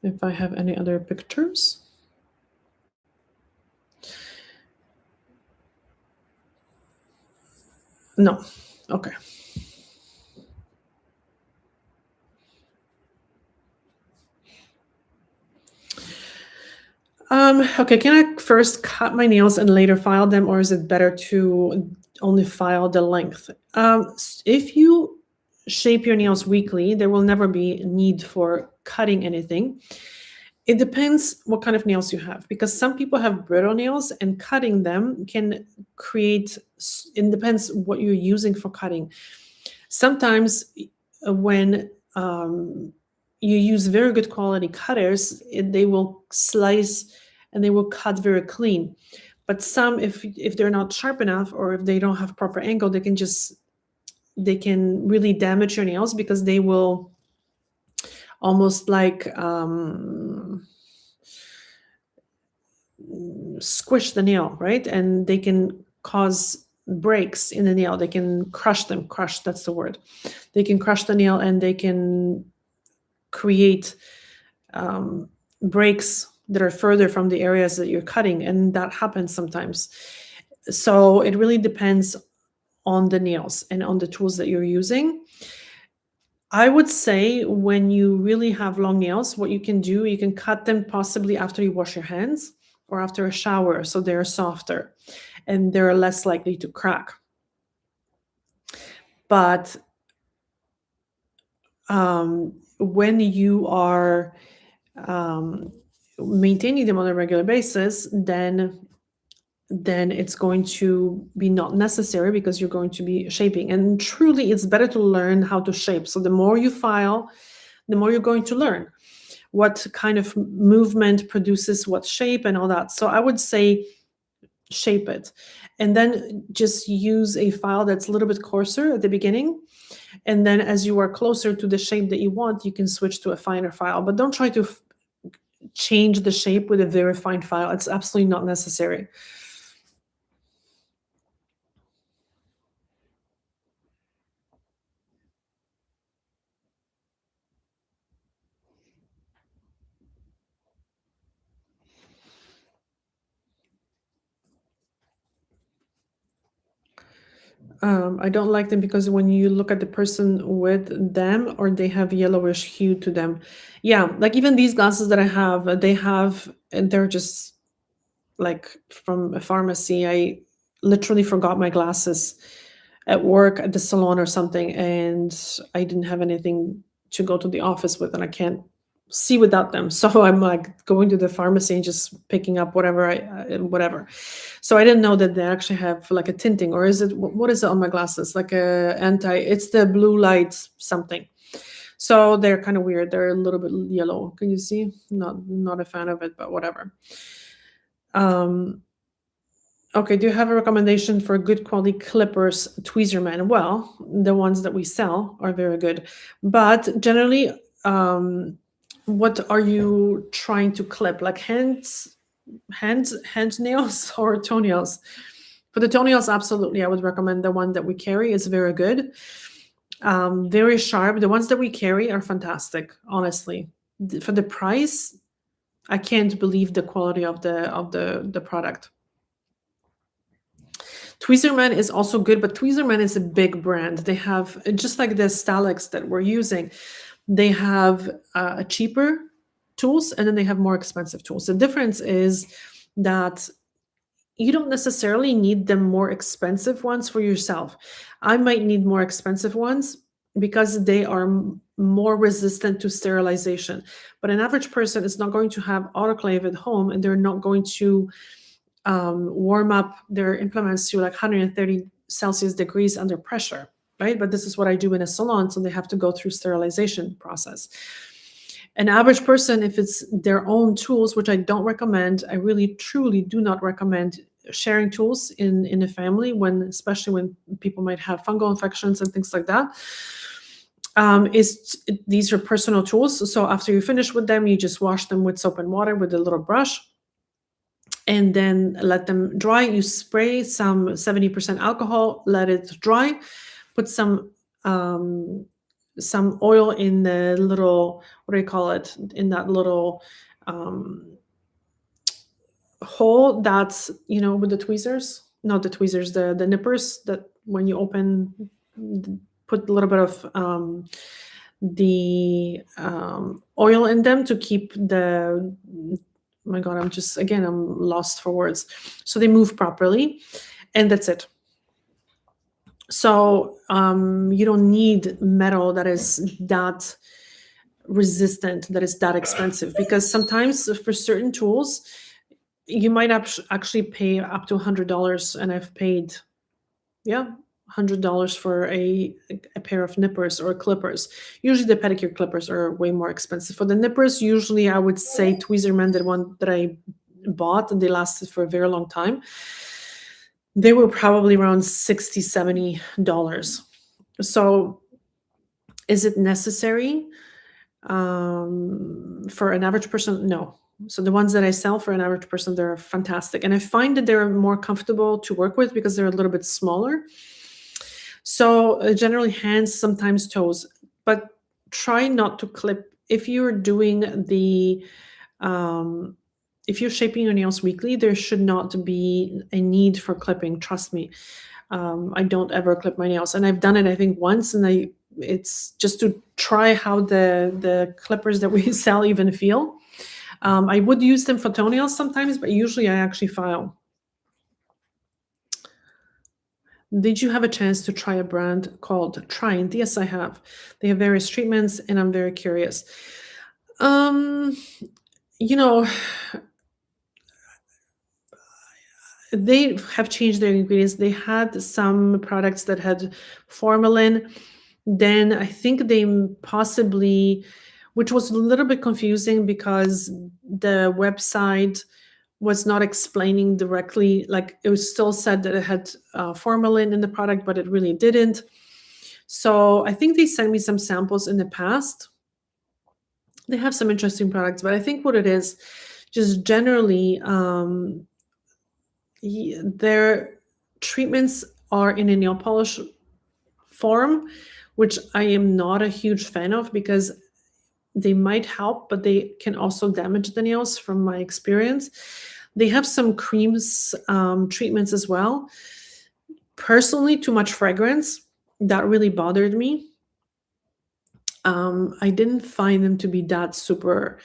if I have any other pictures. No, okay. Okay, can I first cut my nails and later file them, or is it better to only file the length? If you shape your nails weekly, there will never be a need for cutting anything. It depends what kind of nails you have, because some people have brittle nails, and cutting them can create, it depends what you're using for cutting. Sometimes when you use very good quality cutters, they will slice and they will cut very clean. But some, if they're not sharp enough, or if they don't have proper angle, they can really damage your nails, because they will almost like squish the nail, right? And they can cause breaks in the nail. They can crush, that's the word. They can crush the nail, and they can create breaks that are further from the areas that you're cutting, and that happens sometimes. So it really depends on the nails and on the tools that you're using. I would say when you really have long nails, what you can do, you can cut them possibly after you wash your hands or after a shower, so they're softer and they're less likely to crack. But when you are maintaining them on a regular basis, then it's going to be not necessary, because you're going to be shaping. And truly, it's better to learn how to shape. So the more you file, the more you're going to learn what kind of movement produces what shape and all that. So I would say shape it, and then just use a file that's a little bit coarser at the beginning. And then as you are closer to the shape that you want, you can switch to a finer file. But don't try to change the shape with a very fine file. It's absolutely not necessary. I don't like them because when you look at the person with them, or they have yellowish hue to them. Yeah, like even these glasses that I have, and they're just like from a pharmacy. I literally forgot my glasses at work at the salon or something, and I didn't have anything to go to the office with, and I can't see without them. So I'm like going to the pharmacy and just picking up whatever. So I didn't know that they actually have like a tinting, or is it, what is it on my glasses? Like it's the blue light something. So they're kind of weird. They're a little bit yellow. Can you see? Not a fan of it, but whatever. Okay, do you have a recommendation for good quality clippers, Tweezerman? Well, the ones that we sell are very good, but generally, what are you trying to clip? Like hand nails or toenails? For the toenails, absolutely, I would recommend the one that we carry. It's very good, very sharp. The ones that we carry are fantastic, honestly. For the price, I can't believe the quality of the product. Tweezerman is also good, but Tweezerman is a big brand. They have, just like the Stalex that we're using, they have cheaper tools and then they have more expensive tools. The difference is that you don't necessarily need the more expensive ones for yourself. I might need more expensive ones because they are more resistant to sterilization. But an average person is not going to have autoclave at home and they're not going to warm up their implements to like 130 Celsius degrees under pressure, right? But this is what I do in a salon, so they have to go through sterilization process. An average person, if it's their own tools, which I don't recommend, I really truly do not recommend sharing tools in a family, when especially when people might have fungal infections and things like that. These are personal tools, so after you finish with them, you just wash them with soap and water with a little brush and then let them dry. You spray some 70% alcohol, let it dry, put some oil in the little, what do you call it, in that little hole that's, with the tweezers, not the tweezers, the nippers, that when you open, put a little bit of the oil in them to keep the, oh my God, I'm lost for words. So they move properly, and that's it. So you don't need metal that is that resistant, that is that expensive, because sometimes for certain tools, you might actually pay up to $100, and I've paid, $100 for a pair of nippers or clippers. Usually the pedicure clippers are way more expensive. For the nippers, usually I would say Tweezerman, the one that I bought, and they lasted for a very long time, they were probably around $60, $70. So is it necessary for an average person? No. So the ones that I sell for an average person, they're fantastic. And I find that they're more comfortable to work with because they're a little bit smaller. So generally hands, sometimes toes, but try not to clip. If you're doing if you're shaping your nails weekly, there should not be a need for clipping. Trust me. I don't ever clip my nails, and I've done it, I think, once, and it's just to try how the clippers that we sell even feel. I would use them for toenails sometimes, but usually I actually file. Did you have a chance to try a brand called Triant? Yes, I have. They have various treatments, and I'm very curious. They have changed their ingredients. They had some products that had formalin. Then I think they possibly, which was a little bit confusing because the website was not explaining directly, like it was still said that it had formalin in the product, but it really didn't. So I think they sent me some samples in the past. They have some interesting products, but I think what it is, just generally, their treatments are in a nail polish form, which I am not a huge fan of because they might help, but they can also damage the nails from my experience. They have some creams, treatments as well. Personally, too much fragrance, that really bothered me. I didn't find them to be that super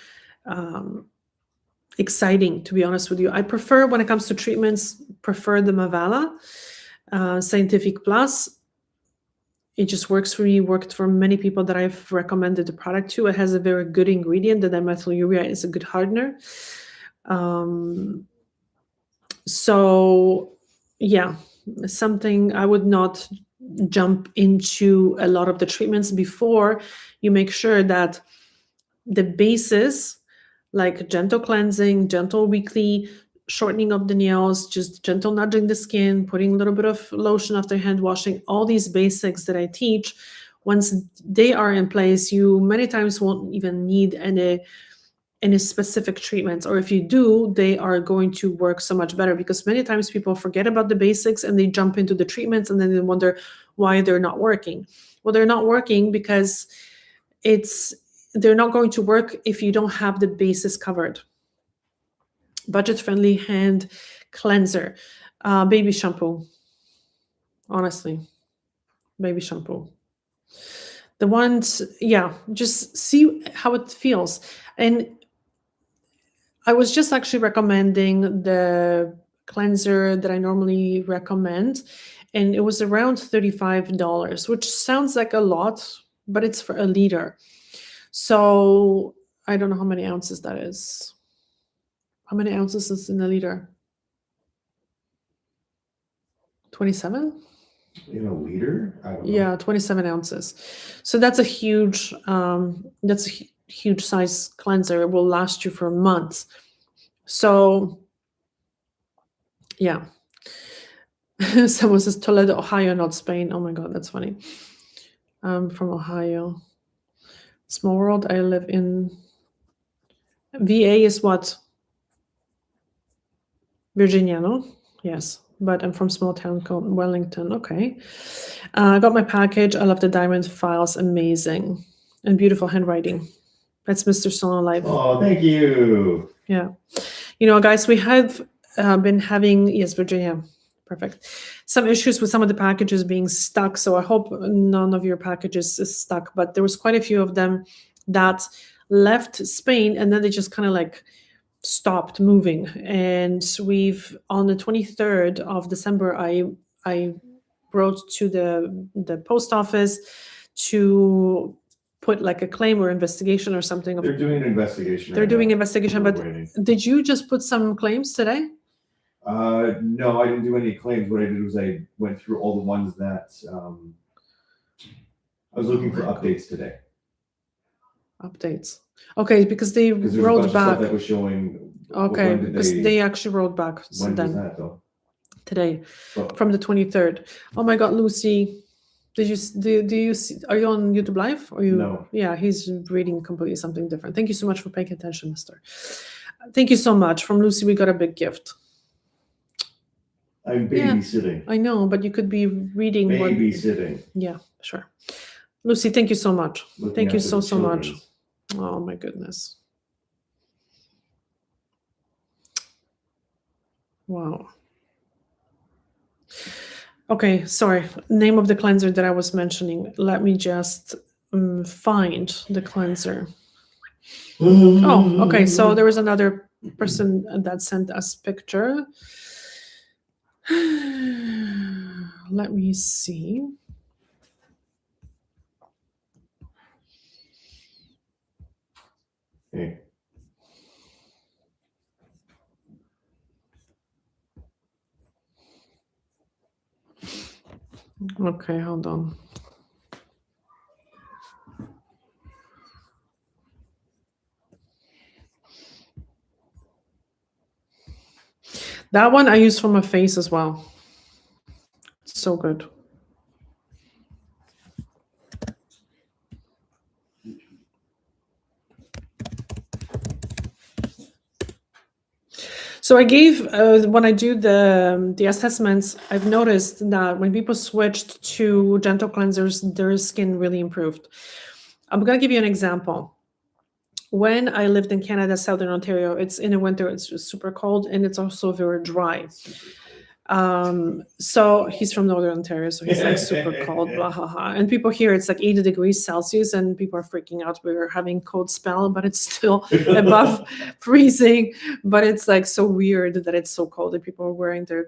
exciting, to be honest with you. I prefer, when it comes to treatments, prefer the Mavala Scientific Plus. It just works for me, worked for many people that I've recommended the product to. It has a very good ingredient. The dimethylurea is a good hardener. So yeah, something I would not jump into a lot of the treatments before you make sure that the basis, like gentle cleansing, gentle weekly shortening of the nails, just gentle nudging the skin, putting a little bit of lotion after hand washing, all these basics that I teach, once they are in place, you many times won't even need any specific treatments, or if you do, they are going to work so much better, because many times people forget about the basics and they jump into the treatments and then they wonder why they're not working. Well, they're not working because they're not going to work if you don't have the basis covered. Budget-friendly hand cleanser, baby shampoo. Honestly, baby shampoo. The ones, yeah, just see how it feels. And I was just actually recommending the cleanser that I normally recommend, and it was around $35, which sounds like a lot, but it's for a liter. So I don't know how many ounces that is. How many ounces is in a liter? 27? In a liter? I don't know. Yeah, 27 ounces. So that's a huge huge size cleanser. It will last you for months. So yeah. Someone says Toledo, Ohio, not Spain. Oh my God, that's funny. I'm from Ohio. Small world. I live in VA is what? Virginia, no? Yes, but I'm from small town called Wellington. Okay. I got my package. I love the diamond files. Amazing. And beautiful handwriting. That's Mr. Salon Live. Oh, thank you. Yeah. You know, guys, we have been having, yes, Virginia. Perfect. Some issues with some of the packages being stuck. So I hope none of your packages is stuck, but there was quite a few of them that left Spain and then they just kind of like stopped moving. And we've, on the 23rd of December, I wrote to the post office to put like a claim or investigation or something. They're doing an investigation. They're right doing now. investigation, We're but waiting. did you just put some claims today? No, I didn't do any claims. What I did was I went through all the ones that I was looking for updates today. Updates. Okay, because they Because there's a rolled bunch of stuff back. that was showing. Okay, when did because they actually rolled back When was then that though? today Oh, from the 23rd. Oh my God, Lucy, did you do you see, are you on YouTube Live or you? No. Yeah, he's reading completely something different. Thank you so much for paying attention, Mister. Thank you so much. From Lucy, we got a big gift. I'm Yeah. babysitting. I know, but you could be reading. Babysitting. Yeah, sure. Lucy, thank you so much. Looking Thank you after so the much. children's. Oh my goodness. Wow. Okay, sorry. Name of the cleanser that I was mentioning. Let me just find the cleanser. Oh, okay. So there was another person that sent us picture. Let me see. Hey. Okay, hold on. That one I use for my face as well. It's so good. So I gave when I do the assessments, I've noticed that when people switched to gentle cleansers, their skin really improved. I'm gonna give you an example. When I lived in Canada, Southern Ontario, it's in the winter, it's just super cold and it's also very dry. So he's from Northern Ontario, so he's like super cold, blah, ha, ha. And people here, it's like 80 degrees Celsius and people are freaking out. We're having cold spell, but it's still above freezing. But it's like so weird that it's so cold that people are wearing their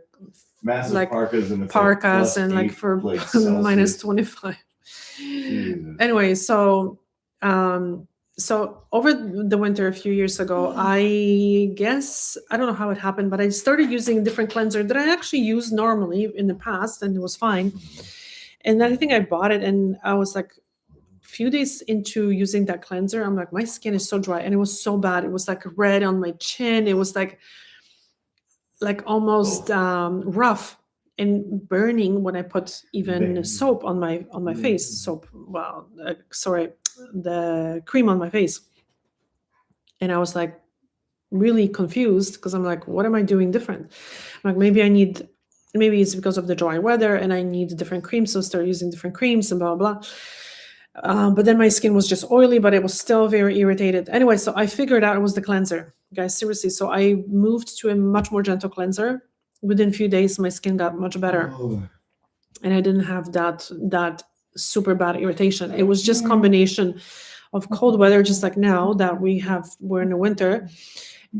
Massive like parkas and parkas and like for minus 25. Jesus. Anyway, so over the winter a few years ago, I guess I don't know how it happened, but I started using a different cleanser that I actually used normally in the past, and it was fine. And then I think I bought it, and I was like, a few days into using that cleanser, I'm like, my skin is so dry, and it was so bad. It was like red on my chin. It was like like almost rough and burning when I put even soap on my face. Soap, well, sorry, the cream on my face. And I was like really confused because I'm like, what am I doing different? I'm like, maybe it's because of the dry weather and I need different creams, so start using different creams and blah blah. But then my skin was just oily, but it was still very irritated. Anyway, so I figured out it was the cleanser, guys. Seriously, so I moved to a much more gentle cleanser. Within a few days, my skin got much better, and I didn't have that super bad irritation. It was just combination of cold weather, just like now that we're in the winter,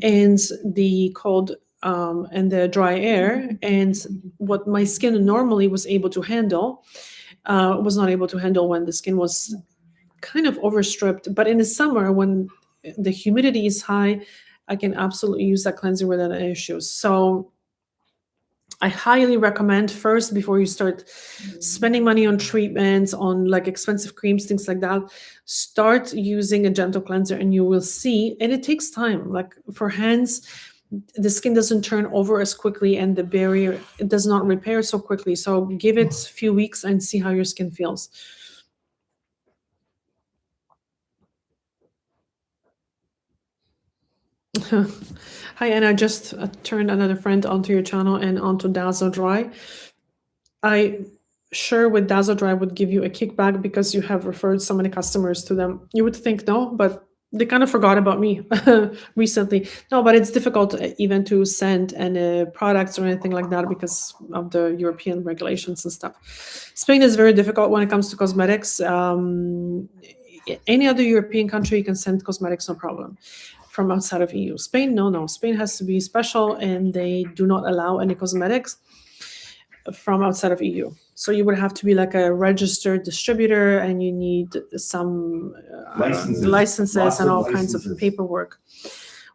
and the cold and the dry air, and what my skin normally was able to handle was not able to handle when the skin was kind of overstripped. But in the summer, when the humidity is high, I can absolutely use that cleanser without any issues. So I highly recommend, first, before you start spending money on treatments, on like expensive creams, things like that, start using a gentle cleanser and you will see, and it takes time. Like for hands, the skin doesn't turn over as quickly and the barrier, it does not repair so quickly. So give it a few weeks and see how your skin feels. Hi, and I just turned another friend onto your channel and onto Dazzle Dry. I sure with Dazzle Dry would give you a kickback because you have referred so many customers to them. You would think no, but they kind of forgot about me recently. No, but it's difficult even to send any products or anything like that because of the European regulations and stuff. Spain is very difficult when it comes to cosmetics. Any other European country you can send cosmetics, no problem. From outside of EU. Spain, no. Spain has to be special and they do not allow any cosmetics from outside of EU. So you would have to be like a registered distributor and you need some licenses and all kinds of paperwork,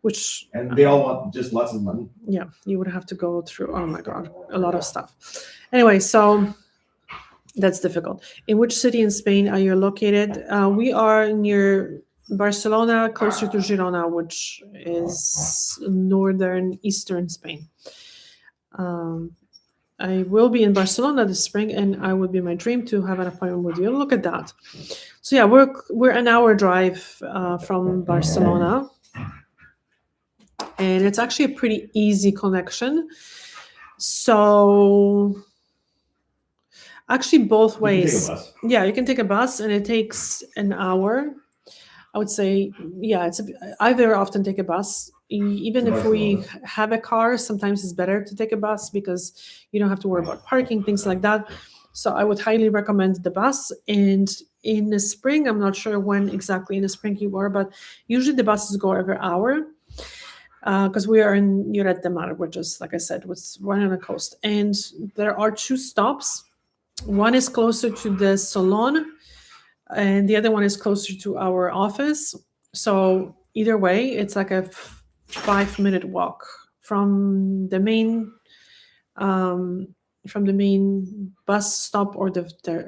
which... And they all want just lots of money. Yeah, you would have to go through, oh my God, a lot of stuff. Anyway, so that's difficult. In which city in Spain are you located? We are near Barcelona, closer to Girona, which is northern eastern Spain. I will be in Barcelona this spring, and I would be my dream to have an appointment with you. Look at that. So yeah, we're an hour drive from Barcelona, and it's actually a pretty easy connection. So actually, both ways. Yeah, you can take a bus, and it takes an hour. I would say, yeah, I very often take a bus. Even if we have a car, sometimes it's better to take a bus because you don't have to worry about parking, things like that. So I would highly recommend the bus. And in the spring, I'm not sure when exactly in the spring you are, but usually the buses go every hour because we are in Lloret de Mar, which is, like I said, was right on the coast. And there are 2 stops. One is closer to the Salon, and the other one is closer to our office. So either way, it's like a 5-minute walk from the main bus stop or the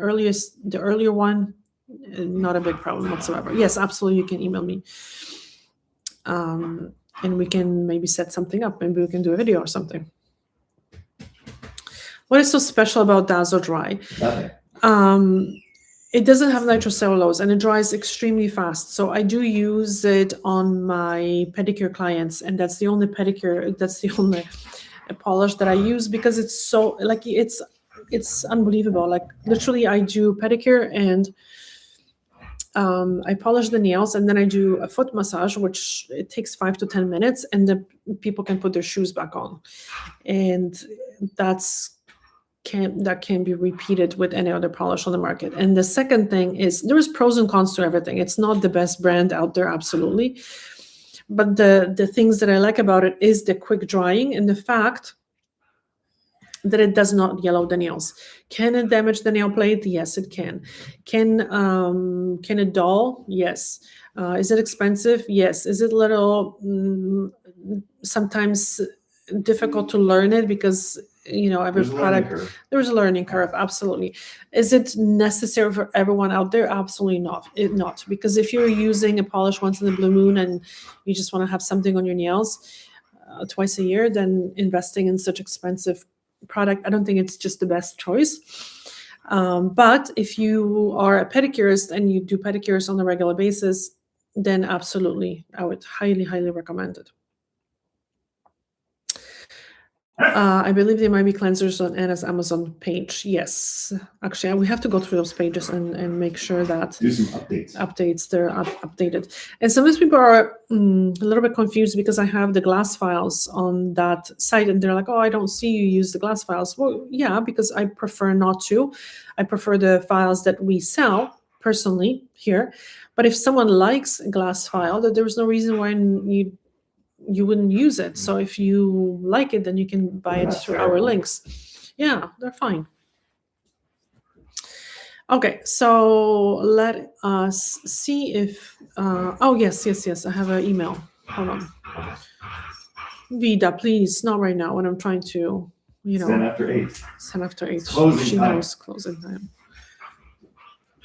earlier one. Not a big problem whatsoever. Yes, absolutely, you can email me, and we can maybe set something up. Maybe we can do a video or something. What is so special about Dazzle Dry? It doesn't have nitrocellulose and it dries extremely fast. So I do use it on my pedicure clients, and that's the only polish that I use because it's so like it's unbelievable. Like literally, I do pedicure and I polish the nails, and then I do a foot massage, which it takes 5 to 10 minutes, and the people can put their shoes back on, and that can be repeated with any other polish on the market. And the second thing is there's pros and cons to everything. It's not the best brand out there, absolutely. But the things that I like about it is the quick drying and the fact that it does not yellow the nails. Can it damage the nail plate? Yes, it can. Can it dull? Yes. Is it expensive? Yes. Is it a little sometimes difficult to learn it because every product there's a learning curve, absolutely. Is it necessary for everyone out there? Absolutely not, because if you're using a polish once in a blue moon and you just want to have something on your nails, twice a year, then investing in such expensive product, I don't think it's just the best choice. But if you are a pedicurist and you do pedicures on a regular basis, then absolutely, I would highly, highly recommend it. I believe there might be cleansers on Anna's Amazon page. Yes, actually, we have to go through those pages and make sure that Do some updates. They're updated. And sometimes people are a little bit confused because I have the glass files on that site, and they're like, "Oh, I don't see you use the glass files." Well, yeah, because I prefer not to. I prefer the files that we sell personally here. But if someone likes a glass file, that there's no reason why you wouldn't use it. So if you like it, then you can buy it through our links. Yeah, they're fine. Okay, so let us see if, oh, yes, I have an email. Hold on. Vida, please, not right now when I'm trying to, Send after 8. Send after 8. Closing She time. knows closing time.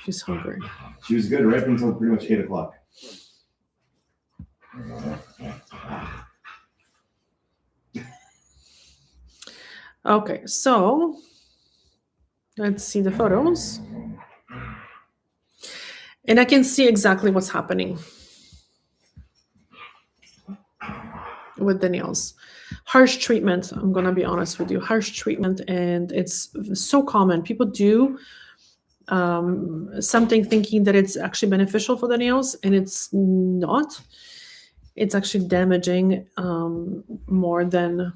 She's hungry. She was good right until pretty much 8 o'clock. Okay, so let's see the photos. And I can see exactly what's happening with the nails. Harsh treatment, I'm going to be honest with you. Harsh treatment, and it's so common. People do something thinking that it's actually beneficial for the nails, and it's not. It's actually damaging more than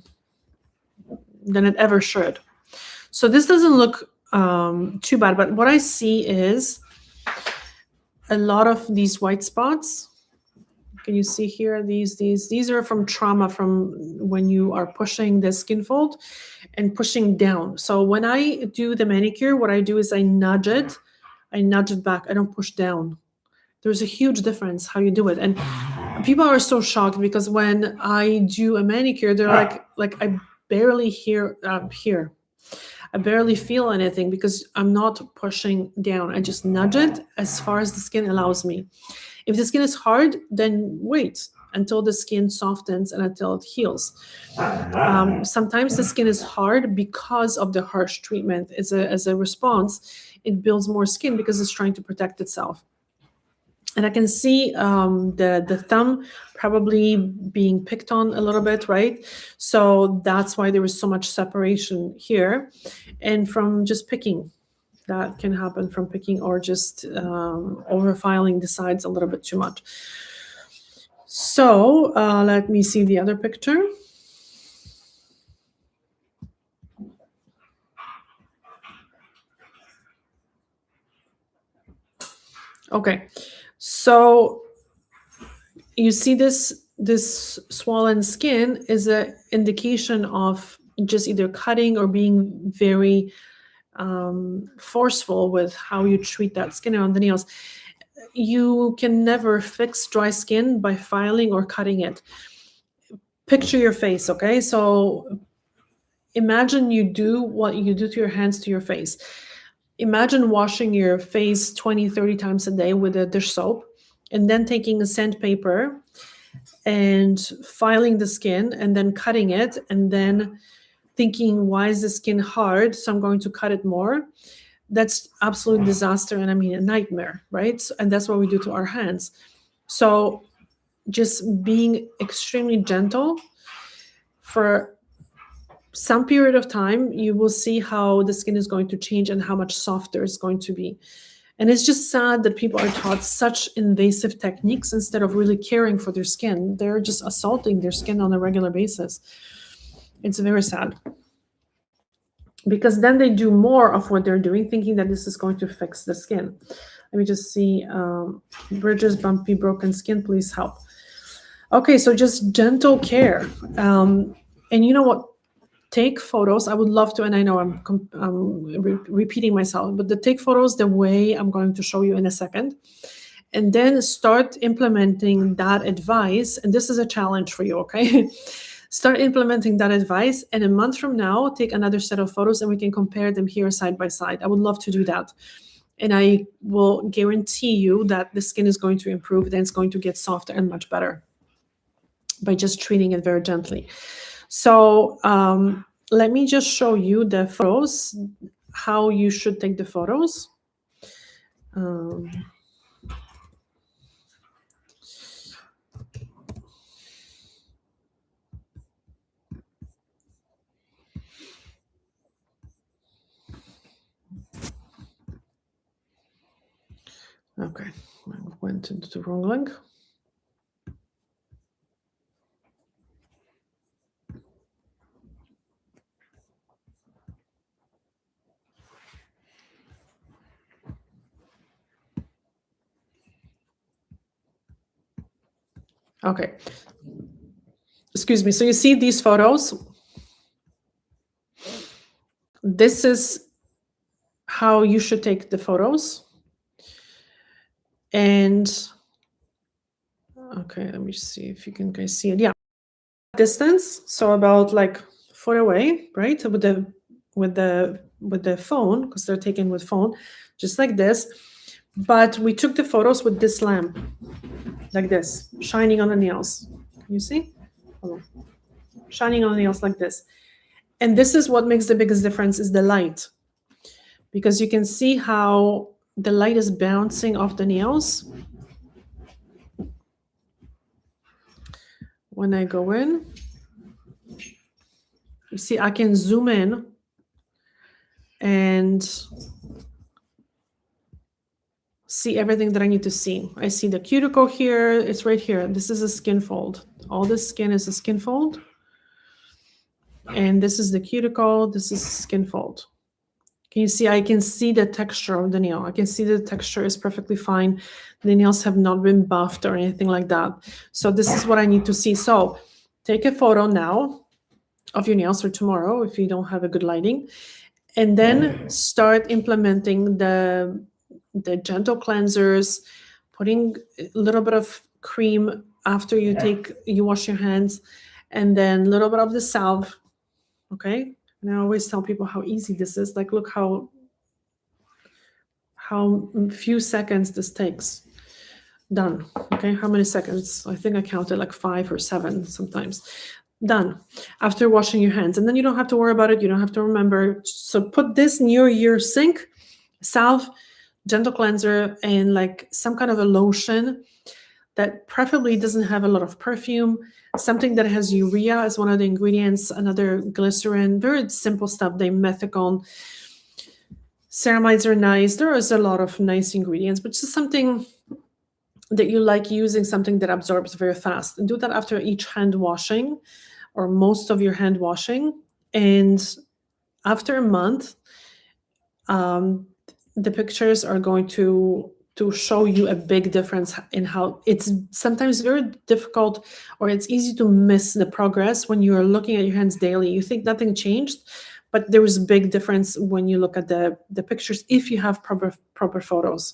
it ever should. So this doesn't look too bad, but what I see is a lot of these white spots. Can you see here? These are from trauma, from when you are pushing the skin fold and pushing down. So when I do the manicure, what I do is I nudge it back. I don't push down. There's a huge difference how you do it. And people are so shocked because when I do a manicure, they're like I barely hear here. I barely feel anything because I'm not pushing down. I just nudge it as far as the skin allows me. If the skin is hard, then wait until the skin softens and until it heals. Sometimes the skin is hard because of the harsh treatment. As a response, it builds more skin because it's trying to protect itself. And I can see the thumb probably being picked on a little bit, right? So that's why there was so much separation here. And from just picking, that can happen from picking or just overfiling the sides a little bit too much. So let me see the other picture. Okay, so you see this swollen skin is an indication of just either cutting or being very forceful with how you treat that skin on the nails. You can never fix dry skin by filing or cutting it. Picture your face, okay? So imagine you do what you do to your hands to your face. Imagine washing your face 20, 30 times a day with a dish soap, and then taking a sandpaper and filing the skin and then cutting it, and then thinking, why is the skin hard? So I'm going to cut it more. That's absolute disaster, and I mean a nightmare, right? And that's what we do to our hands. So just being extremely gentle for some period of time, you will see how the skin is going to change and how much softer it's going to be. And it's just sad that people are taught such invasive techniques instead of really caring for their skin. They're just assaulting their skin on a regular basis. It's very sad. Because then they do more of what they're doing, thinking that this is going to fix the skin. Let me just see. Bridges, bumpy, broken skin, please help. Okay, so just gentle care. And you know what? Take photos. I would love to, and I know I'm repeating myself, but take photos the way I'm going to show you in a second, and then start implementing that advice. And this is a challenge for you, okay? Start implementing that advice, and a month from now, take another set of photos and we can compare them here side by side. I would love to do that. And I will guarantee you that the skin is going to improve, then it's going to get softer and much better. by just treating it very gently. So let me just show you the photos, how you should take the photos. Okay, I went into the wrong link. Okay. Excuse me. So you see these photos? This is how you should take the photos. And okay, let me see if you can guys see it. Yeah. Distance, so about like a foot away, right? With the phone, because they're taken with phone, just like this. But we took the photos with this lamp, like this, shining on the nails. Can you see? Hold on. Shining on the nails like this. And this is what makes the biggest difference is the light. Because you can see how the light is bouncing off the nails. When I go in, you see I can zoom in and see everything that I need to see. I see the cuticle here. It's right here. This is a skin fold. All this skin is a skin fold. And this is the cuticle. This is skin fold. Can you see? I can see the texture of the nail. I can see the texture is perfectly fine. The nails have not been buffed or anything like that. So this is what I need to see. So take a photo now of your nails or tomorrow if you don't have a good lighting. And then start implementing the gentle cleansers, putting a little bit of cream after you wash your hands, and then a little bit of the salve. Okay. And I always tell people how easy this is. Like, look how few seconds this takes. Done. Okay. How many seconds? I think I counted like 5 or 7 sometimes. Done. After washing your hands. And then you don't have to worry about it. You don't have to remember. So put this near your sink, salve, gentle cleanser, and like some kind of a lotion that preferably doesn't have a lot of perfume. Something that has urea as one of the ingredients, another glycerin, very simple stuff, dimethicone. Ceramides are nice. There is a lot of nice ingredients, but just something that you like using, something that absorbs very fast. And do that after each hand washing or most of your hand washing. And after a month, the pictures are going to show you a big difference in how it's sometimes very difficult, or it's easy to miss the progress when you are looking at your hands daily. You think nothing changed, but there is a big difference when you look at the pictures if you have proper photos.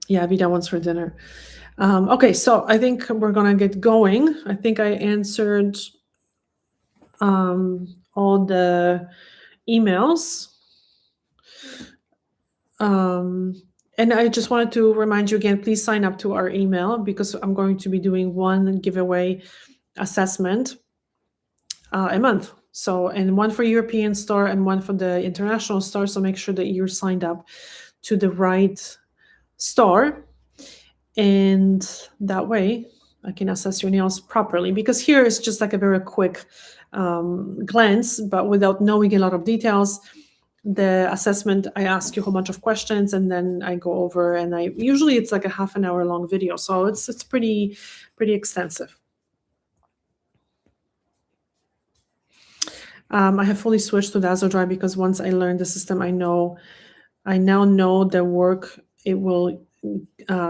Yeah, Vida wants for dinner. Okay, so I think we're gonna get going. I think I answered all the emails. And I just wanted to remind you again, please sign up to our email because I'm going to be doing one giveaway assessment a month. So, and one for European store and one for the international store. So make sure that you're signed up to the right store. And that way I can assess your nails properly, because here it's just like a very quick glance, but without knowing a lot of details. The assessment, I ask you a whole bunch of questions and then I go over, and usually it's like a half an hour long video. So it's pretty extensive. I have fully switched to Dazzle Dry because once I learned the system, I now know the work, it will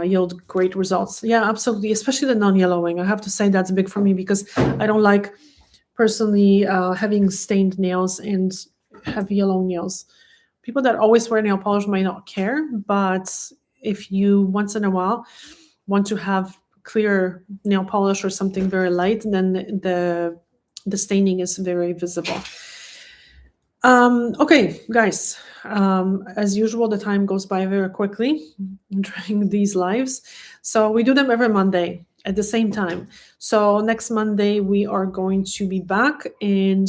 yield great results. Yeah, absolutely. Especially the non-yellowing. I have to say that's big for me because I don't like personally having stained nails and have yellow nails. People that always wear nail polish might not care, but if you once in a while want to have clear nail polish or something very light, then the staining is very visible. Okay, guys, as usual, the time goes by very quickly during these lives. So we do them every Monday. at the same time. So next Monday, we are going to be back and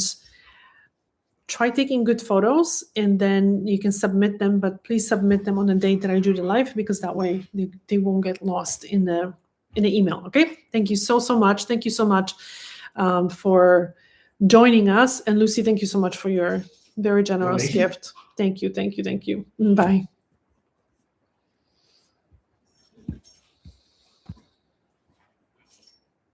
try taking good photos, and then you can submit them, but please submit them on the date that I do the live, because that way they won't get lost in the email. Okay. Thank you so much. Thank you so much for joining us. And Lucy, thank you so much for your very generous Donation. gift. Thank you. Bye.